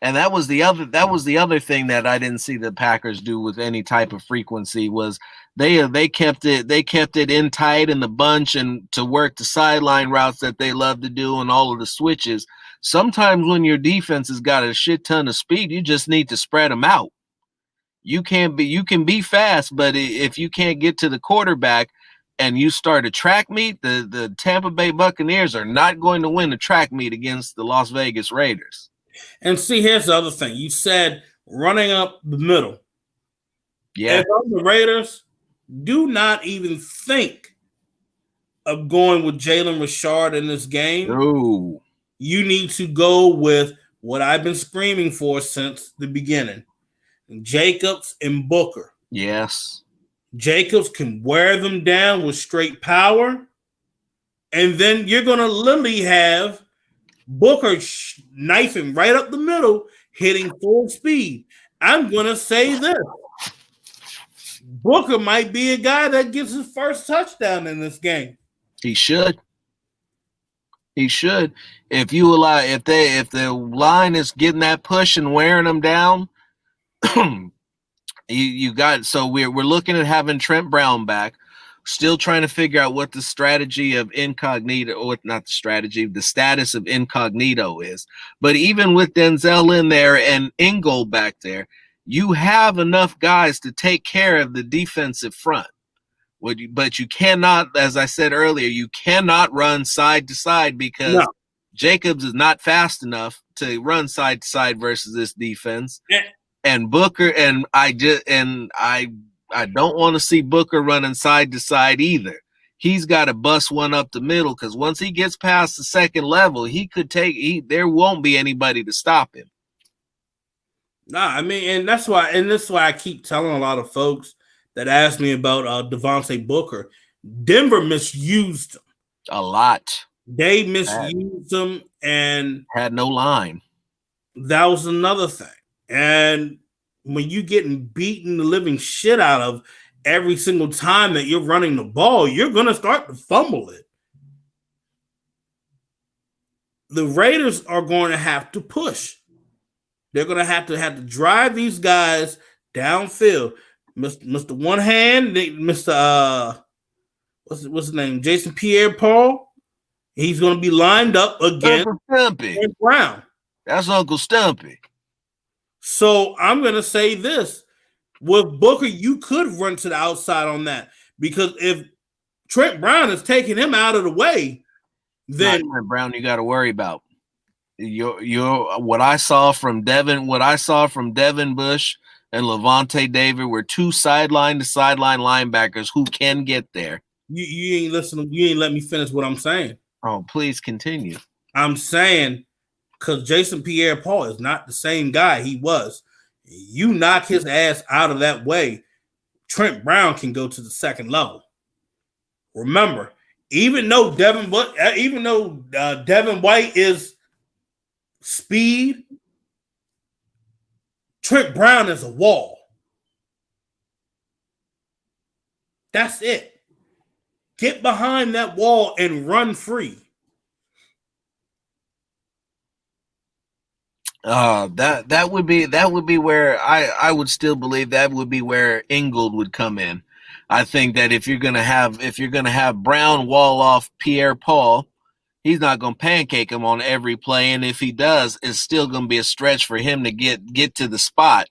And that was the other thing that I didn't see the Packers do with any type of frequency was they kept it in tight in the bunch and to work the sideline routes that they love to do and all of the switches. Sometimes when your defense has got a shit ton of speed, you just need to spread them out. You can be fast, but if you can't get to the quarterback and you start a track meet, the Tampa Bay Buccaneers are not going to win a track meet against the Las Vegas Raiders. And see, here's the other thing. You said running up the middle. Yeah. If I'm the Raiders, do not even think of going with Jalen Richard in this game. No. You need to go with what I've been screaming for since the beginning. Jacobs and Booker. Yes. Jacobs can wear them down with straight power. And then you're going to literally have Booker knifing right up the middle, hitting full speed. I'm going to say this. Booker might be a guy that gets his first touchdown in this game. He should. If the line is getting that push and wearing them down, you got, so we're looking at having Trent Brown back. Still trying to figure out what the strategy of incognito, or not the strategy, the status of incognito is. But even with Denzel in there and Ingold back there, you have enough guys to take care of the defensive front. But you cannot, as I said earlier, you cannot run side to side because Jacobs is not fast enough to run side to side versus this defense. Yeah. And Booker, and I don't want to see Booker running side to side either. He's got to bust one up the middle because once he gets past the second level, there won't be anybody to stop him. I mean, and that's why I keep telling a lot of folks that ask me about Devontae Booker. Denver misused him a lot. They misused him and had no line. That was another thing. And when you getting beaten the living shit out of every single time that you're running the ball, you're going to start to fumble it. The Raiders are going to have to push. They're going to have to drive these guys downfield. Mr. One Hand, Mr. What's his name? Jason Pierre-Paul. He's going to be lined up against Brown. That's Uncle Stumpy. So I'm going to say this. With Booker, you could run to the outside on that. Because if Trent Brown is taking him out of the way, then Trent Brown you got to worry about. What I saw from Devin Bush and Levante David were two sideline to sideline linebackers who can get there. You ain't listening. You ain't let me finish what I'm saying. Oh, please continue. I'm saying because Jason Pierre-Paul is not the same guy he was. You knock his ass out of that way, Trent Brown can go to the second level. Remember, even though Devin White is speed, Trent Brown is a wall. That's it. Get behind that wall and run free. That would be where I would still believe that would be where Ingold would come in. I think that if you're gonna have Brown wall off Pierre-Paul, he's not gonna pancake him on every play, and if he does, it's still gonna be a stretch for him to get to the spot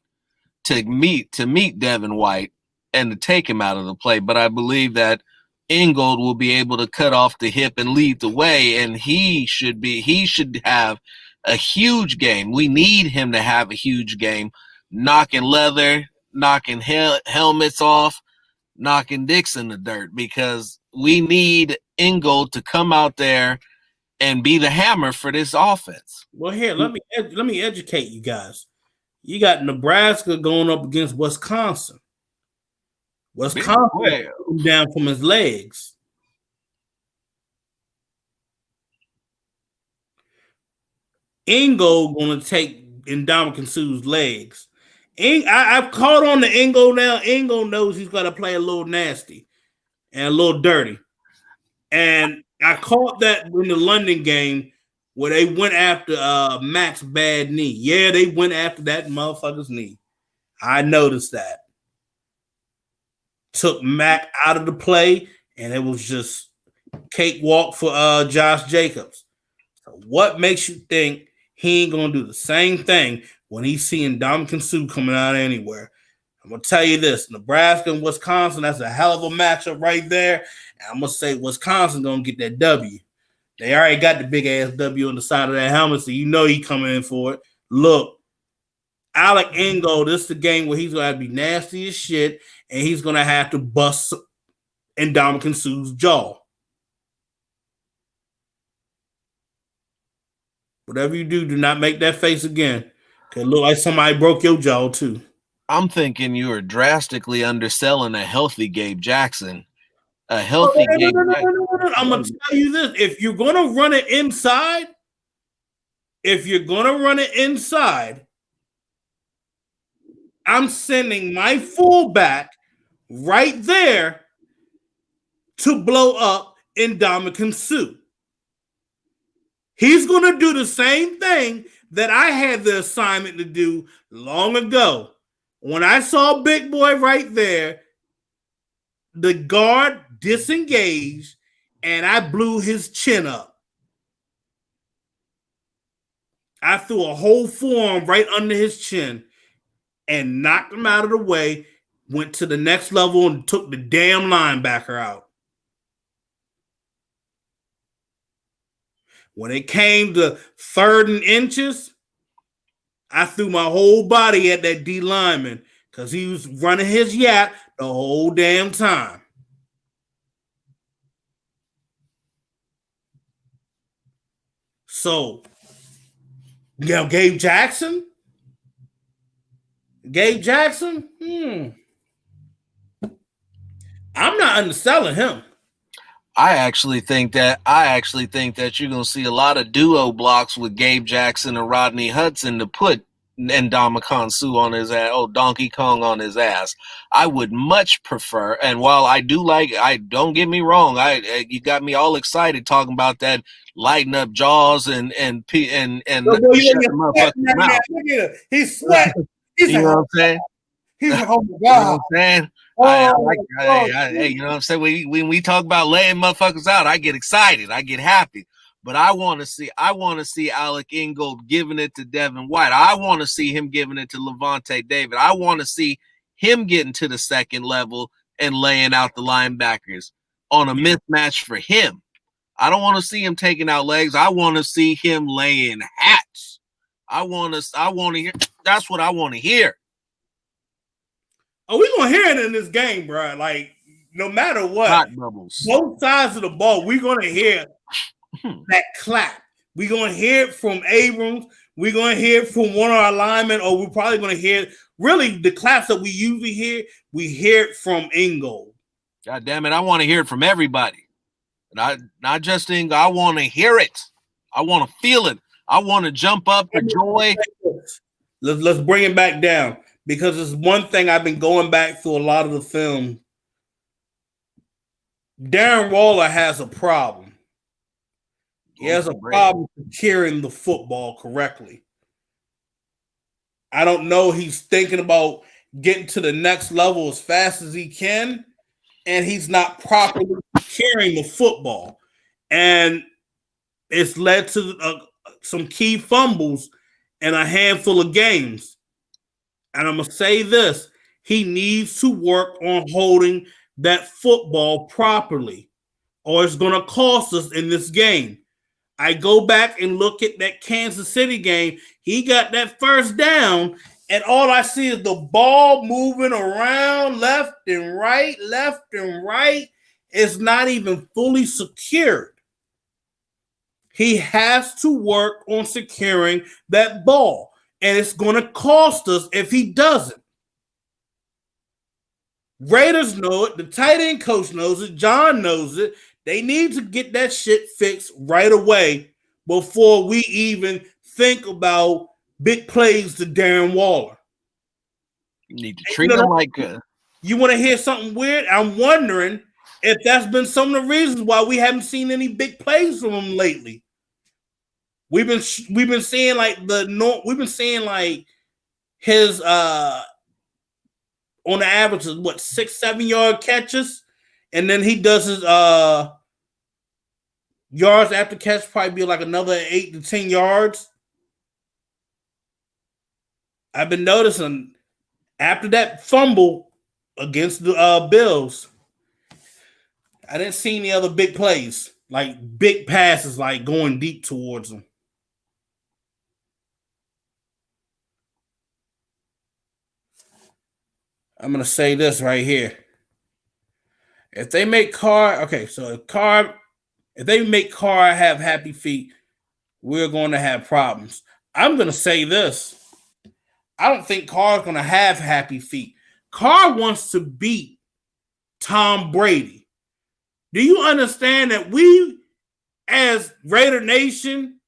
to meet Devin White and to take him out of the play. But I believe that Ingold will be able to cut off the hip and lead the way, and he should have a huge game. We need him to have a huge game, knocking leather, knocking helmets off, knocking dicks in the dirt, because we need Ingold to come out there and be the hammer for this offense. Well, here, let me educate you guys. You got Nebraska going up against Wisconsin. Wisconsin down from his legs. Ingold going to take Ndamukong Suh's legs. I've caught on the Ingold now. Ingold knows he's got to play a little nasty and a little dirty. And I caught that in the London game where they went after Mac's bad knee. Yeah, they went after that motherfucker's knee. I noticed that. Took Mac out of the play, and it was just cakewalk for Josh Jacobs. So what makes you think he ain't gonna do the same thing when he's seeing Ndamukong Suh coming out of anywhere? I'm gonna tell you this: Nebraska and Wisconsin, that's a hell of a matchup right there. And I'm gonna say Wisconsin gonna get that W. They already got the big ass W on the side of that helmet, so you know he coming in for it. Look, Alec Ingold, this is the game where he's gonna have to be nasty as shit, and he's gonna have to bust Ndamukong Suh's jaw. Whatever you do, do not make that face again. Cause it look like somebody broke your jaw too. I'm thinking you are drastically underselling a healthy Gabe Jackson. A healthy Gabe Jackson. I'm gonna tell you this: if you're gonna run it inside, I'm sending my fullback right there to blow up Ndamukong Suh. He's going to do the same thing that I had the assignment to do long ago. When I saw Big Boy right there, the guard disengaged, and I blew his chin up. I threw a whole forearm right under his chin and knocked him out of the way, went to the next level, and took the damn linebacker out. When it came to 3rd and inches, I threw my whole body at that D lineman because he was running his yap the whole damn time. So, Gabe Jackson? I'm not underselling him. I actually think that you're gonna see a lot of duo blocks with Gabe Jackson and Rodney Hudson to put Ndamukong Suh on his ass, Donkey Kong on his ass. I would much prefer, and while I do don't get me wrong, you got me all excited talking about that lighting up jaws and shut the motherfucker's mouth. Look at him. He's sweating. You know what I'm saying? He's like, oh my God. You know what I'm saying? Hey, you know what I'm saying? When we talk about laying motherfuckers out, I get excited. I get happy. But I want to see Alec Ingold giving it to Devin White. I want to see him giving it to Levante David. I want to see him getting to the second level and laying out the linebackers on a mismatch for him. I don't want to see him taking out legs. I want to see him laying hats. I want to hear. That's what I want to hear. Oh, we're going to hear it in this game, bro. Like, no matter what, hot bubbles. Both sides of the ball, we're going to hear that clap. We're going to hear it from Abrams. We're going to hear it from one of our linemen, or we're probably going to hear really the claps that we usually hear. We hear it from Ingold. God damn it. I want to hear it from everybody. Not just Ingold. I want to hear it. I want to feel it. I want to jump up for joy. Let's bring it back down. Because it's one thing I've been going back through a lot of the film. Darren Waller has a problem. He has a problem securing the football correctly. I don't know. He's thinking about getting to the next level as fast as he can, and he's not properly securing the football. And it's led to some key fumbles in a handful of games. And I'm going to say this. He needs to work on holding that football properly, or it's going to cost us in this game. I go back and look at that Kansas City game. He got that first down, and all I see is the ball moving around left and right. It's not even fully secured. He has to work on securing that ball. And it's going to cost us if he doesn't. Raiders know it. The tight end coach knows it. John knows it. They need to get that shit fixed right away before we even think about big plays to Darren Waller. You need to treat him like You want to hear something weird? I'm wondering if that's been some of the reasons why we haven't seen any big plays from him lately. We've been seeing like we've been seeing like his on the average is what 6-7 yard catches, and then he does his yards after catch probably be like another 8 to 10 yards. I've been noticing after that fumble against the Bills, I didn't see any other big plays, like big passes, like going deep towards them. I'm going to say this right here. If they make Carr, okay, so if they make Carr have happy feet, we're going to have problems. I'm going to say this. I don't think Carr's going to have happy feet. Carr wants to beat Tom Brady. Do you understand that we, as Raider Nation,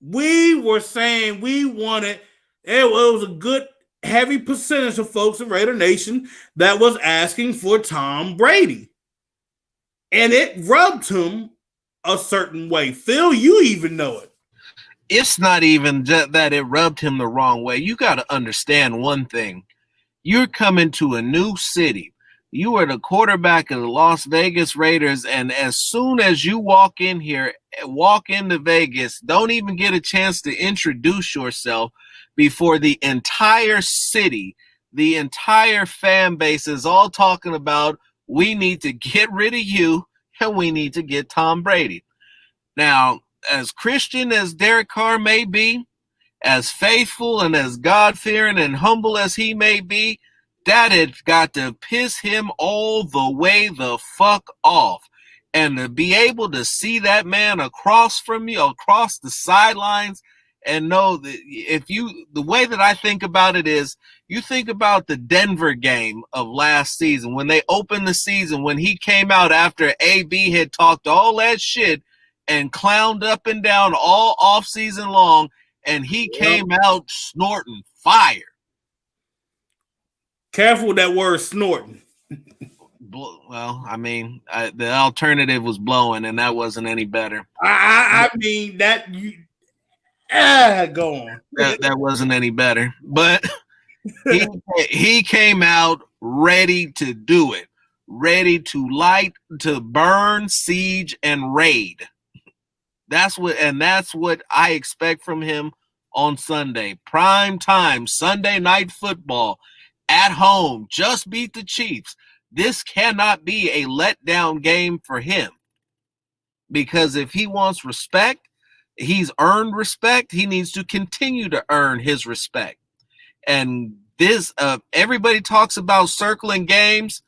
we were saying we wanted, it was a good heavy percentage of folks in Raider Nation that was asking for Tom Brady. And it rubbed him a certain way. Phil, you even know it. It's not even that it rubbed him the wrong way. You got to understand one thing. You're coming to a new city. You are the quarterback of the Las Vegas Raiders, and as soon as you walk into Vegas, don't even get a chance to introduce yourself before the entire city, the entire fan base is all talking about, we need to get rid of you and we need to get Tom Brady. Now, as Christian as Derek Carr may be, as faithful and as God-fearing and humble as he may be, that had got to piss him all the way the fuck off. And to be able to see that man across from you, across the sidelines, and know that the way that I think about it is, you think about the Denver game of last season, when they opened the season, when he came out after AB had talked all that shit and clowned up and down all offseason long, and he came out snorting fire. Careful with that word snorting. Well, I mean, the alternative was blowing, and that wasn't any better. I mean, that you go on. That wasn't any better. But he came out ready to do it, ready to burn, siege, and raid. That's what I expect from him on Sunday. Prime time, Sunday night football at home. Just beat the Chiefs. This cannot be a letdown game for him. Because if he wants respect, he's earned respect, he needs to continue to earn his respect. And this, everybody talks about circling games.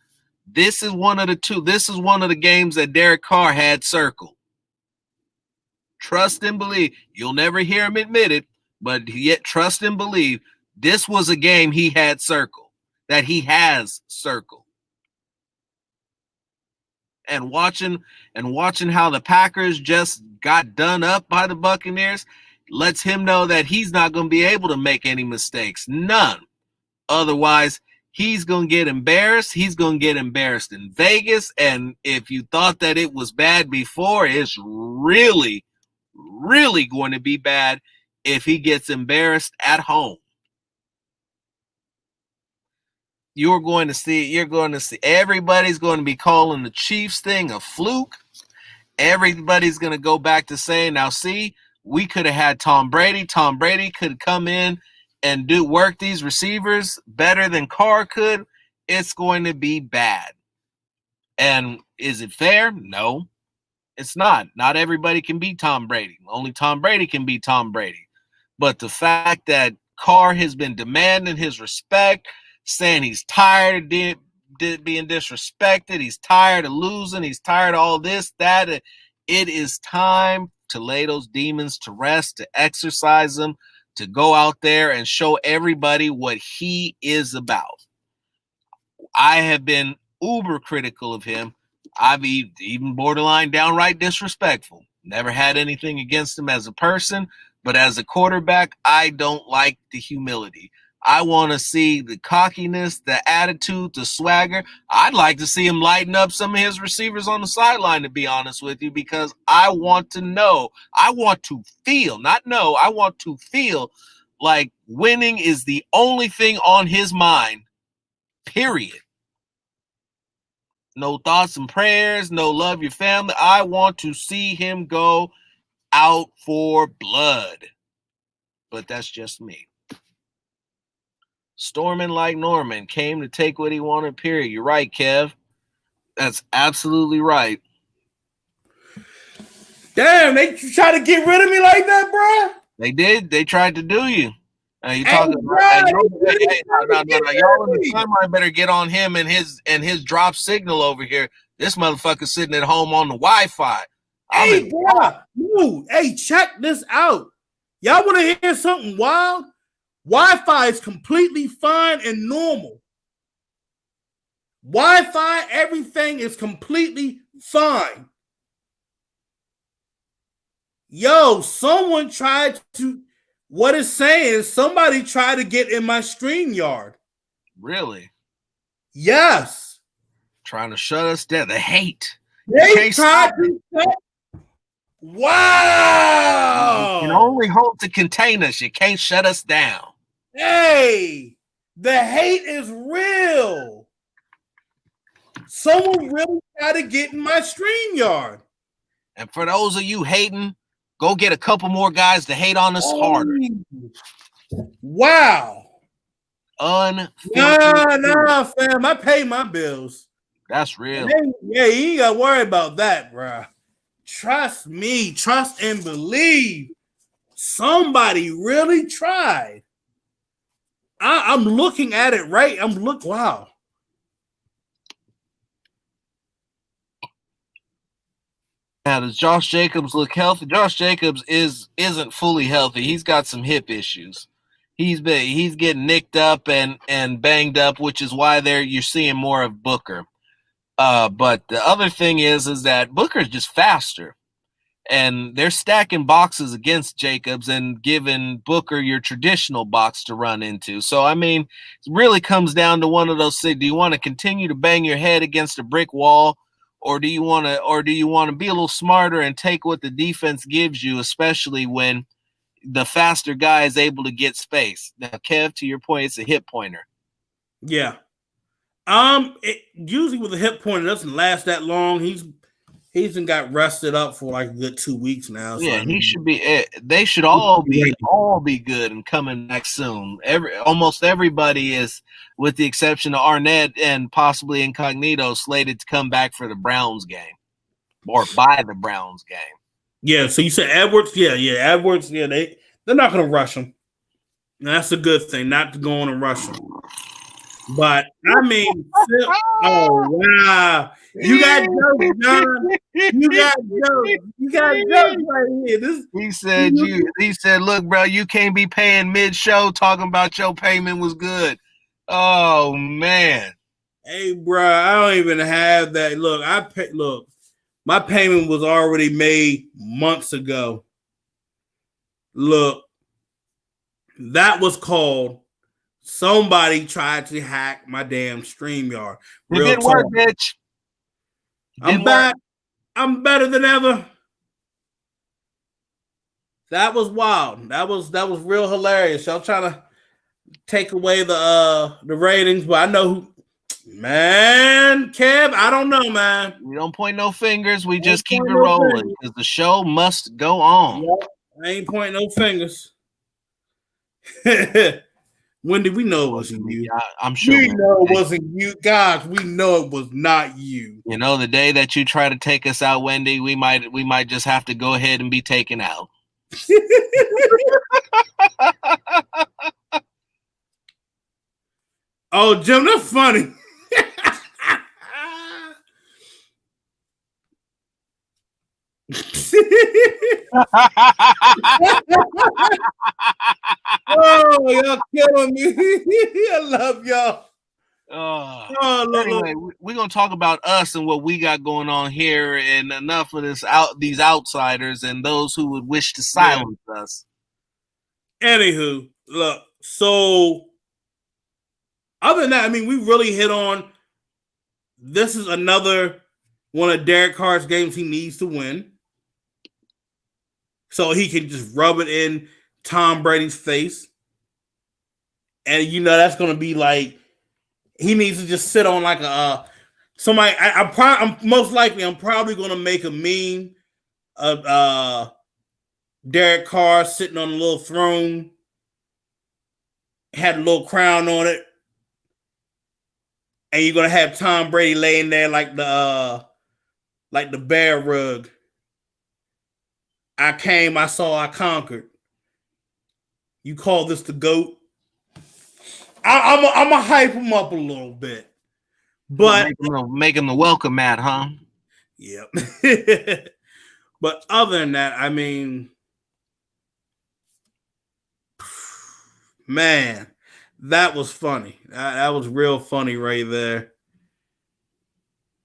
This is one of the two. This is one of the games that Derek Carr had circled. Trust and believe. You'll never hear him admit it, but yet trust and believe. This was a game he had circled, that he has circled. And watching how the Packers just got done up by the Buccaneers lets him know that he's not going to be able to make any mistakes. None. Otherwise, he's going to get embarrassed. He's going to get embarrassed in Vegas. And if you thought that it was bad before, it's really, really going to be bad if he gets embarrassed at home. You're going to see, everybody's going to be calling the Chiefs thing a fluke. Everybody's going to go back to saying, now see, we could have had Tom Brady. Tom Brady could come in and work these receivers better than Carr could. It's going to be bad. And is it fair? No, it's not. Not everybody can beat Tom Brady. Only Tom Brady can beat Tom Brady. But the fact that Carr has been demanding his respect, saying he's tired of being disrespected, he's tired of losing, he's tired of all this, that. It is time to lay those demons to rest, to exercise them, to go out there and show everybody what he is about. I have been uber critical of him. I've even borderline downright disrespectful. Never had anything against him as a person, but as a quarterback, I don't like the humility. I want to see the cockiness, the attitude, the swagger. I'd like to see him lighten up some of his receivers on the sideline, to be honest with you, because I want to know. I want to feel, not know. I want to feel like winning is the only thing on his mind, period. No thoughts and prayers, no love your family. I want to see him go out for blood. But that's just me. Storming like Norman, came to take what he wanted, period. You're right, Kev. That's absolutely right. Damn, they try to get rid of me like that, bro. They did. They tried to do you. You Hey, talking bro, about? No. Y'all in the timeline better get on him and his drop signal over here. This motherfucker sitting at home on the Wi-Fi. Hey, bro, no. Hey, check this out. Y'all want to hear something wild? Wi-Fi is completely fine and normal. Wi-Fi, everything is completely fine. Yo, someone tried to, what it's saying is somebody tried to get in my StreamYard. Really? Yes. Trying to shut us down. The hate. They tried to shut. Wow. You can only hope to contain us. You can't shut us down. Hey, the hate is real. Someone really tried to get in my StreamYard. And for those of you hating, go get a couple more guys to hate on us harder. Wow. UnPhiltered Nah, fam. I pay my bills. That's real. Yeah, you ain't got to worry about that, bro. Trust me. Trust and believe. Somebody really tried. I'm looking at it right. Wow. Now, does Josh Jacobs look healthy? Josh Jacobs isn't fully healthy. He's got some hip issues. He's getting nicked up and banged up, which is why you're seeing more of Booker. But the other thing is that Booker's just faster. And they're stacking boxes against Jacobs and giving Booker your traditional box to run into. So, I mean, it really comes down to one of those things. Do you want to continue to bang your head against a brick wall, or do you want to be a little smarter and take what the defense gives you, especially when the faster guy is able to get space? Now, Kev, to your point, it's a hip pointer. Yeah. Usually with a hip pointer, it doesn't last that long. He's got rested up for like a good 2 weeks now. So yeah, he should be. They should all be good and coming back soon. Almost everybody is, with the exception of Arnett and possibly Incognito, slated to come back for the Browns game or by the Browns game. Yeah. So you said Edwards? Yeah. Edwards. Yeah. They're not going to rush him. That's a good thing, not to go on and rush him. But I mean, oh wow. You got jokes, John. You got jokes right here. He said, look, bro, you can't be paying mid-show talking about your payment was good. Oh man. Hey, bro, I don't even have that. Look, my payment was already made months ago. Look, that was called somebody tried to hack my damn StreamYard. It didn't work, bitch. I'm back. I'm better than ever. That was wild. That was real hilarious. Y'all trying to take away the ratings, but I know who. Man, Kev, I don't know, man. We don't point no fingers. We just keep it rolling because the show must go on. Yep. I ain't pointing no fingers. When did we know it wasn't you? I'm sure we know it wasn't you, guys. We know it was not you. You know, the day that you try to take us out, Wendy, we might just have to go ahead and be taken out. Oh, Jim, that's funny. Oh, y'all killing me. I love y'all. Anyway, we're gonna talk about us and what we got going on here, and enough of these outsiders and those who would wish to silence us. Anywho, look, so other than that, I mean, we really hit on. This is another one of Derek Carr's games he needs to win, so he can just rub it in Tom Brady's face, and that's going to be like he needs to just sit on like a somebody. I'm most likely I'm probably going to make a meme of Derek Carr sitting on a little throne, had a little crown on it, and you're gonna have Tom Brady laying there like the bear rug. I came, I saw, I conquered. You call this the GOAT? I'm gonna hype him up a little bit, but make him the welcome mat, huh? Yep. But other than that, I mean, man, that was funny. That was real funny right there.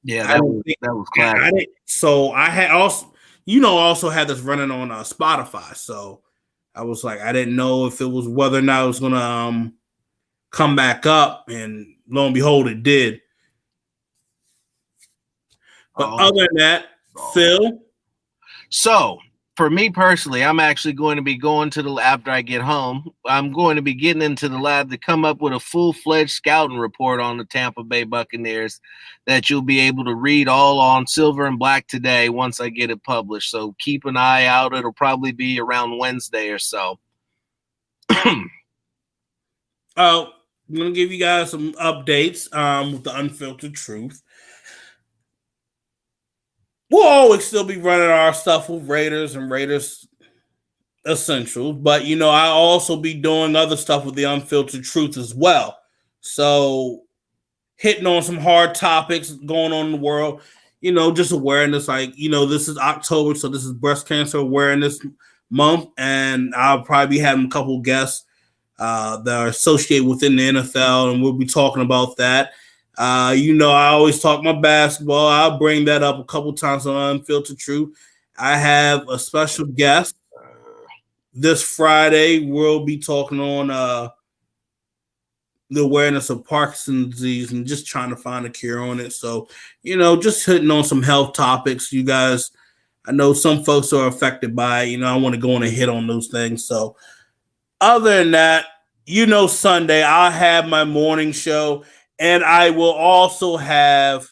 Yeah, that was classic. So I had also had this running on Spotify. So I was like, I didn't know if it was whether or not it was gonna come back up, and lo and behold, it did. But other than that, Phil. So for me personally, I'm actually going to be going to after I get home. I'm going to be getting into the lab to come up with a full-fledged scouting report on the Tampa Bay Buccaneers that you'll be able to read all on Silver and Black today once I get it published. So keep an eye out. It'll probably be around Wednesday or so. I'm going to give you guys some updates with the Unfiltered Truth. We'll always still be running our stuff with Raiders and Raiders Essentials, but I also be doing other stuff with the Unfiltered Truth as well. So hitting on some hard topics going on in the world, just awareness. Like, this is October, so this is Breast Cancer Awareness Month, and I'll probably be having a couple guests that are associated within the NFL, and we'll be talking about that. I always talk my basketball. I'll bring that up a couple times on Unfiltered Truth. I have a special guest this Friday. We'll be talking on the awareness of Parkinson's disease and just trying to find a cure on it. So, just hitting on some health topics. You guys, I know some folks are affected by it. I want to go on and hit on those things. So, other than that, Sunday, I'll have my morning show. And I will also have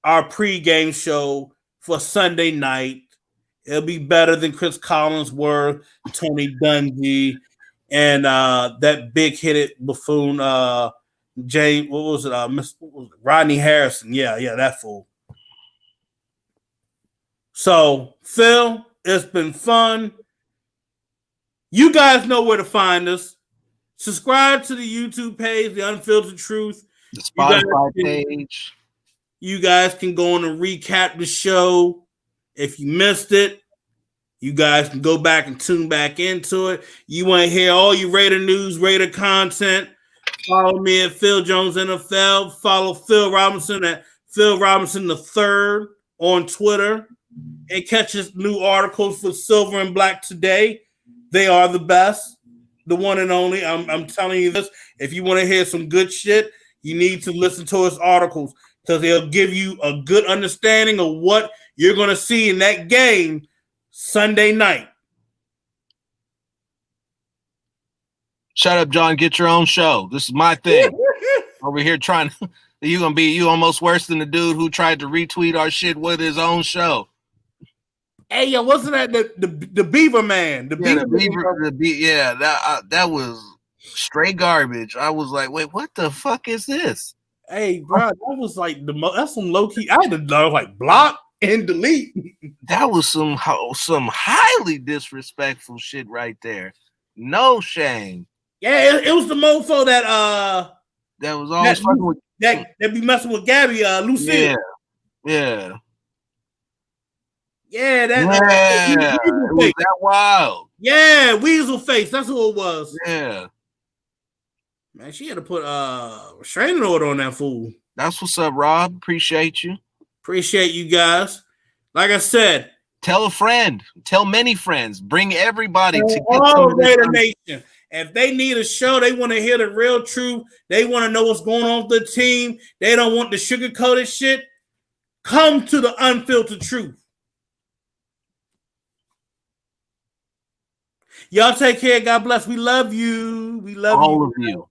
our pregame show for Sunday night. It'll be better than Chris Collinsworth, Tony Dungy, and that big-headed buffoon, James. What was it? Rodney Harrison. Yeah, that fool. So, Phil, it's been fun. You guys know where to find us. Subscribe to the YouTube page, The Unfiltered Truth. The Spotify page. You guys can go on and recap the show. If you missed it, you guys can go back and tune back into it. You want to hear all your Raider news, Raider content, follow me at Phil Jones NFL. Follow Phil Robinson at Phil Robinson III on Twitter. And catch his new articles for Silver and Black today. They are the best. The one and only. I'm telling you this. If you want to hear some good shit, you need to listen to his articles because they'll give you a good understanding of what you're going to see in that game Sunday night. Shut up, John. Get your own show. This is my thing. Over here trying to, you almost worse than the dude who tried to retweet our shit with his own show. Hey, yo, wasn't that the Beaver Man? That was straight garbage. I was like, wait, what the fuck is this? Hey, bro, that was like that's some low key. I had to like block and delete. That was some highly disrespectful shit right there. No shame. Yeah, it was the mofo that was always fucking with that be messing with Gabby, Lucille. Yeah. Yeah, it was that wild. Yeah, Weasel Face. That's who it was. Yeah. Man, she had to put a restraining order on that fool. That's what's up, Rob. Appreciate you. Appreciate you guys. Like I said, tell a friend. Tell many friends. Bring everybody to all Raider Nation. If they need a show, they want to hear the real truth. They want to know what's going on with the team. They don't want the sugar-coated shit. Come to the Unfiltered Truth. Y'all take care. God bless. We love you. We love all you. of you.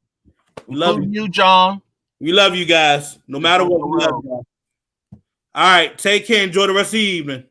We love you, John. We love you guys. No matter what, we love you guys. All right. Take care. Enjoy the rest of the evening.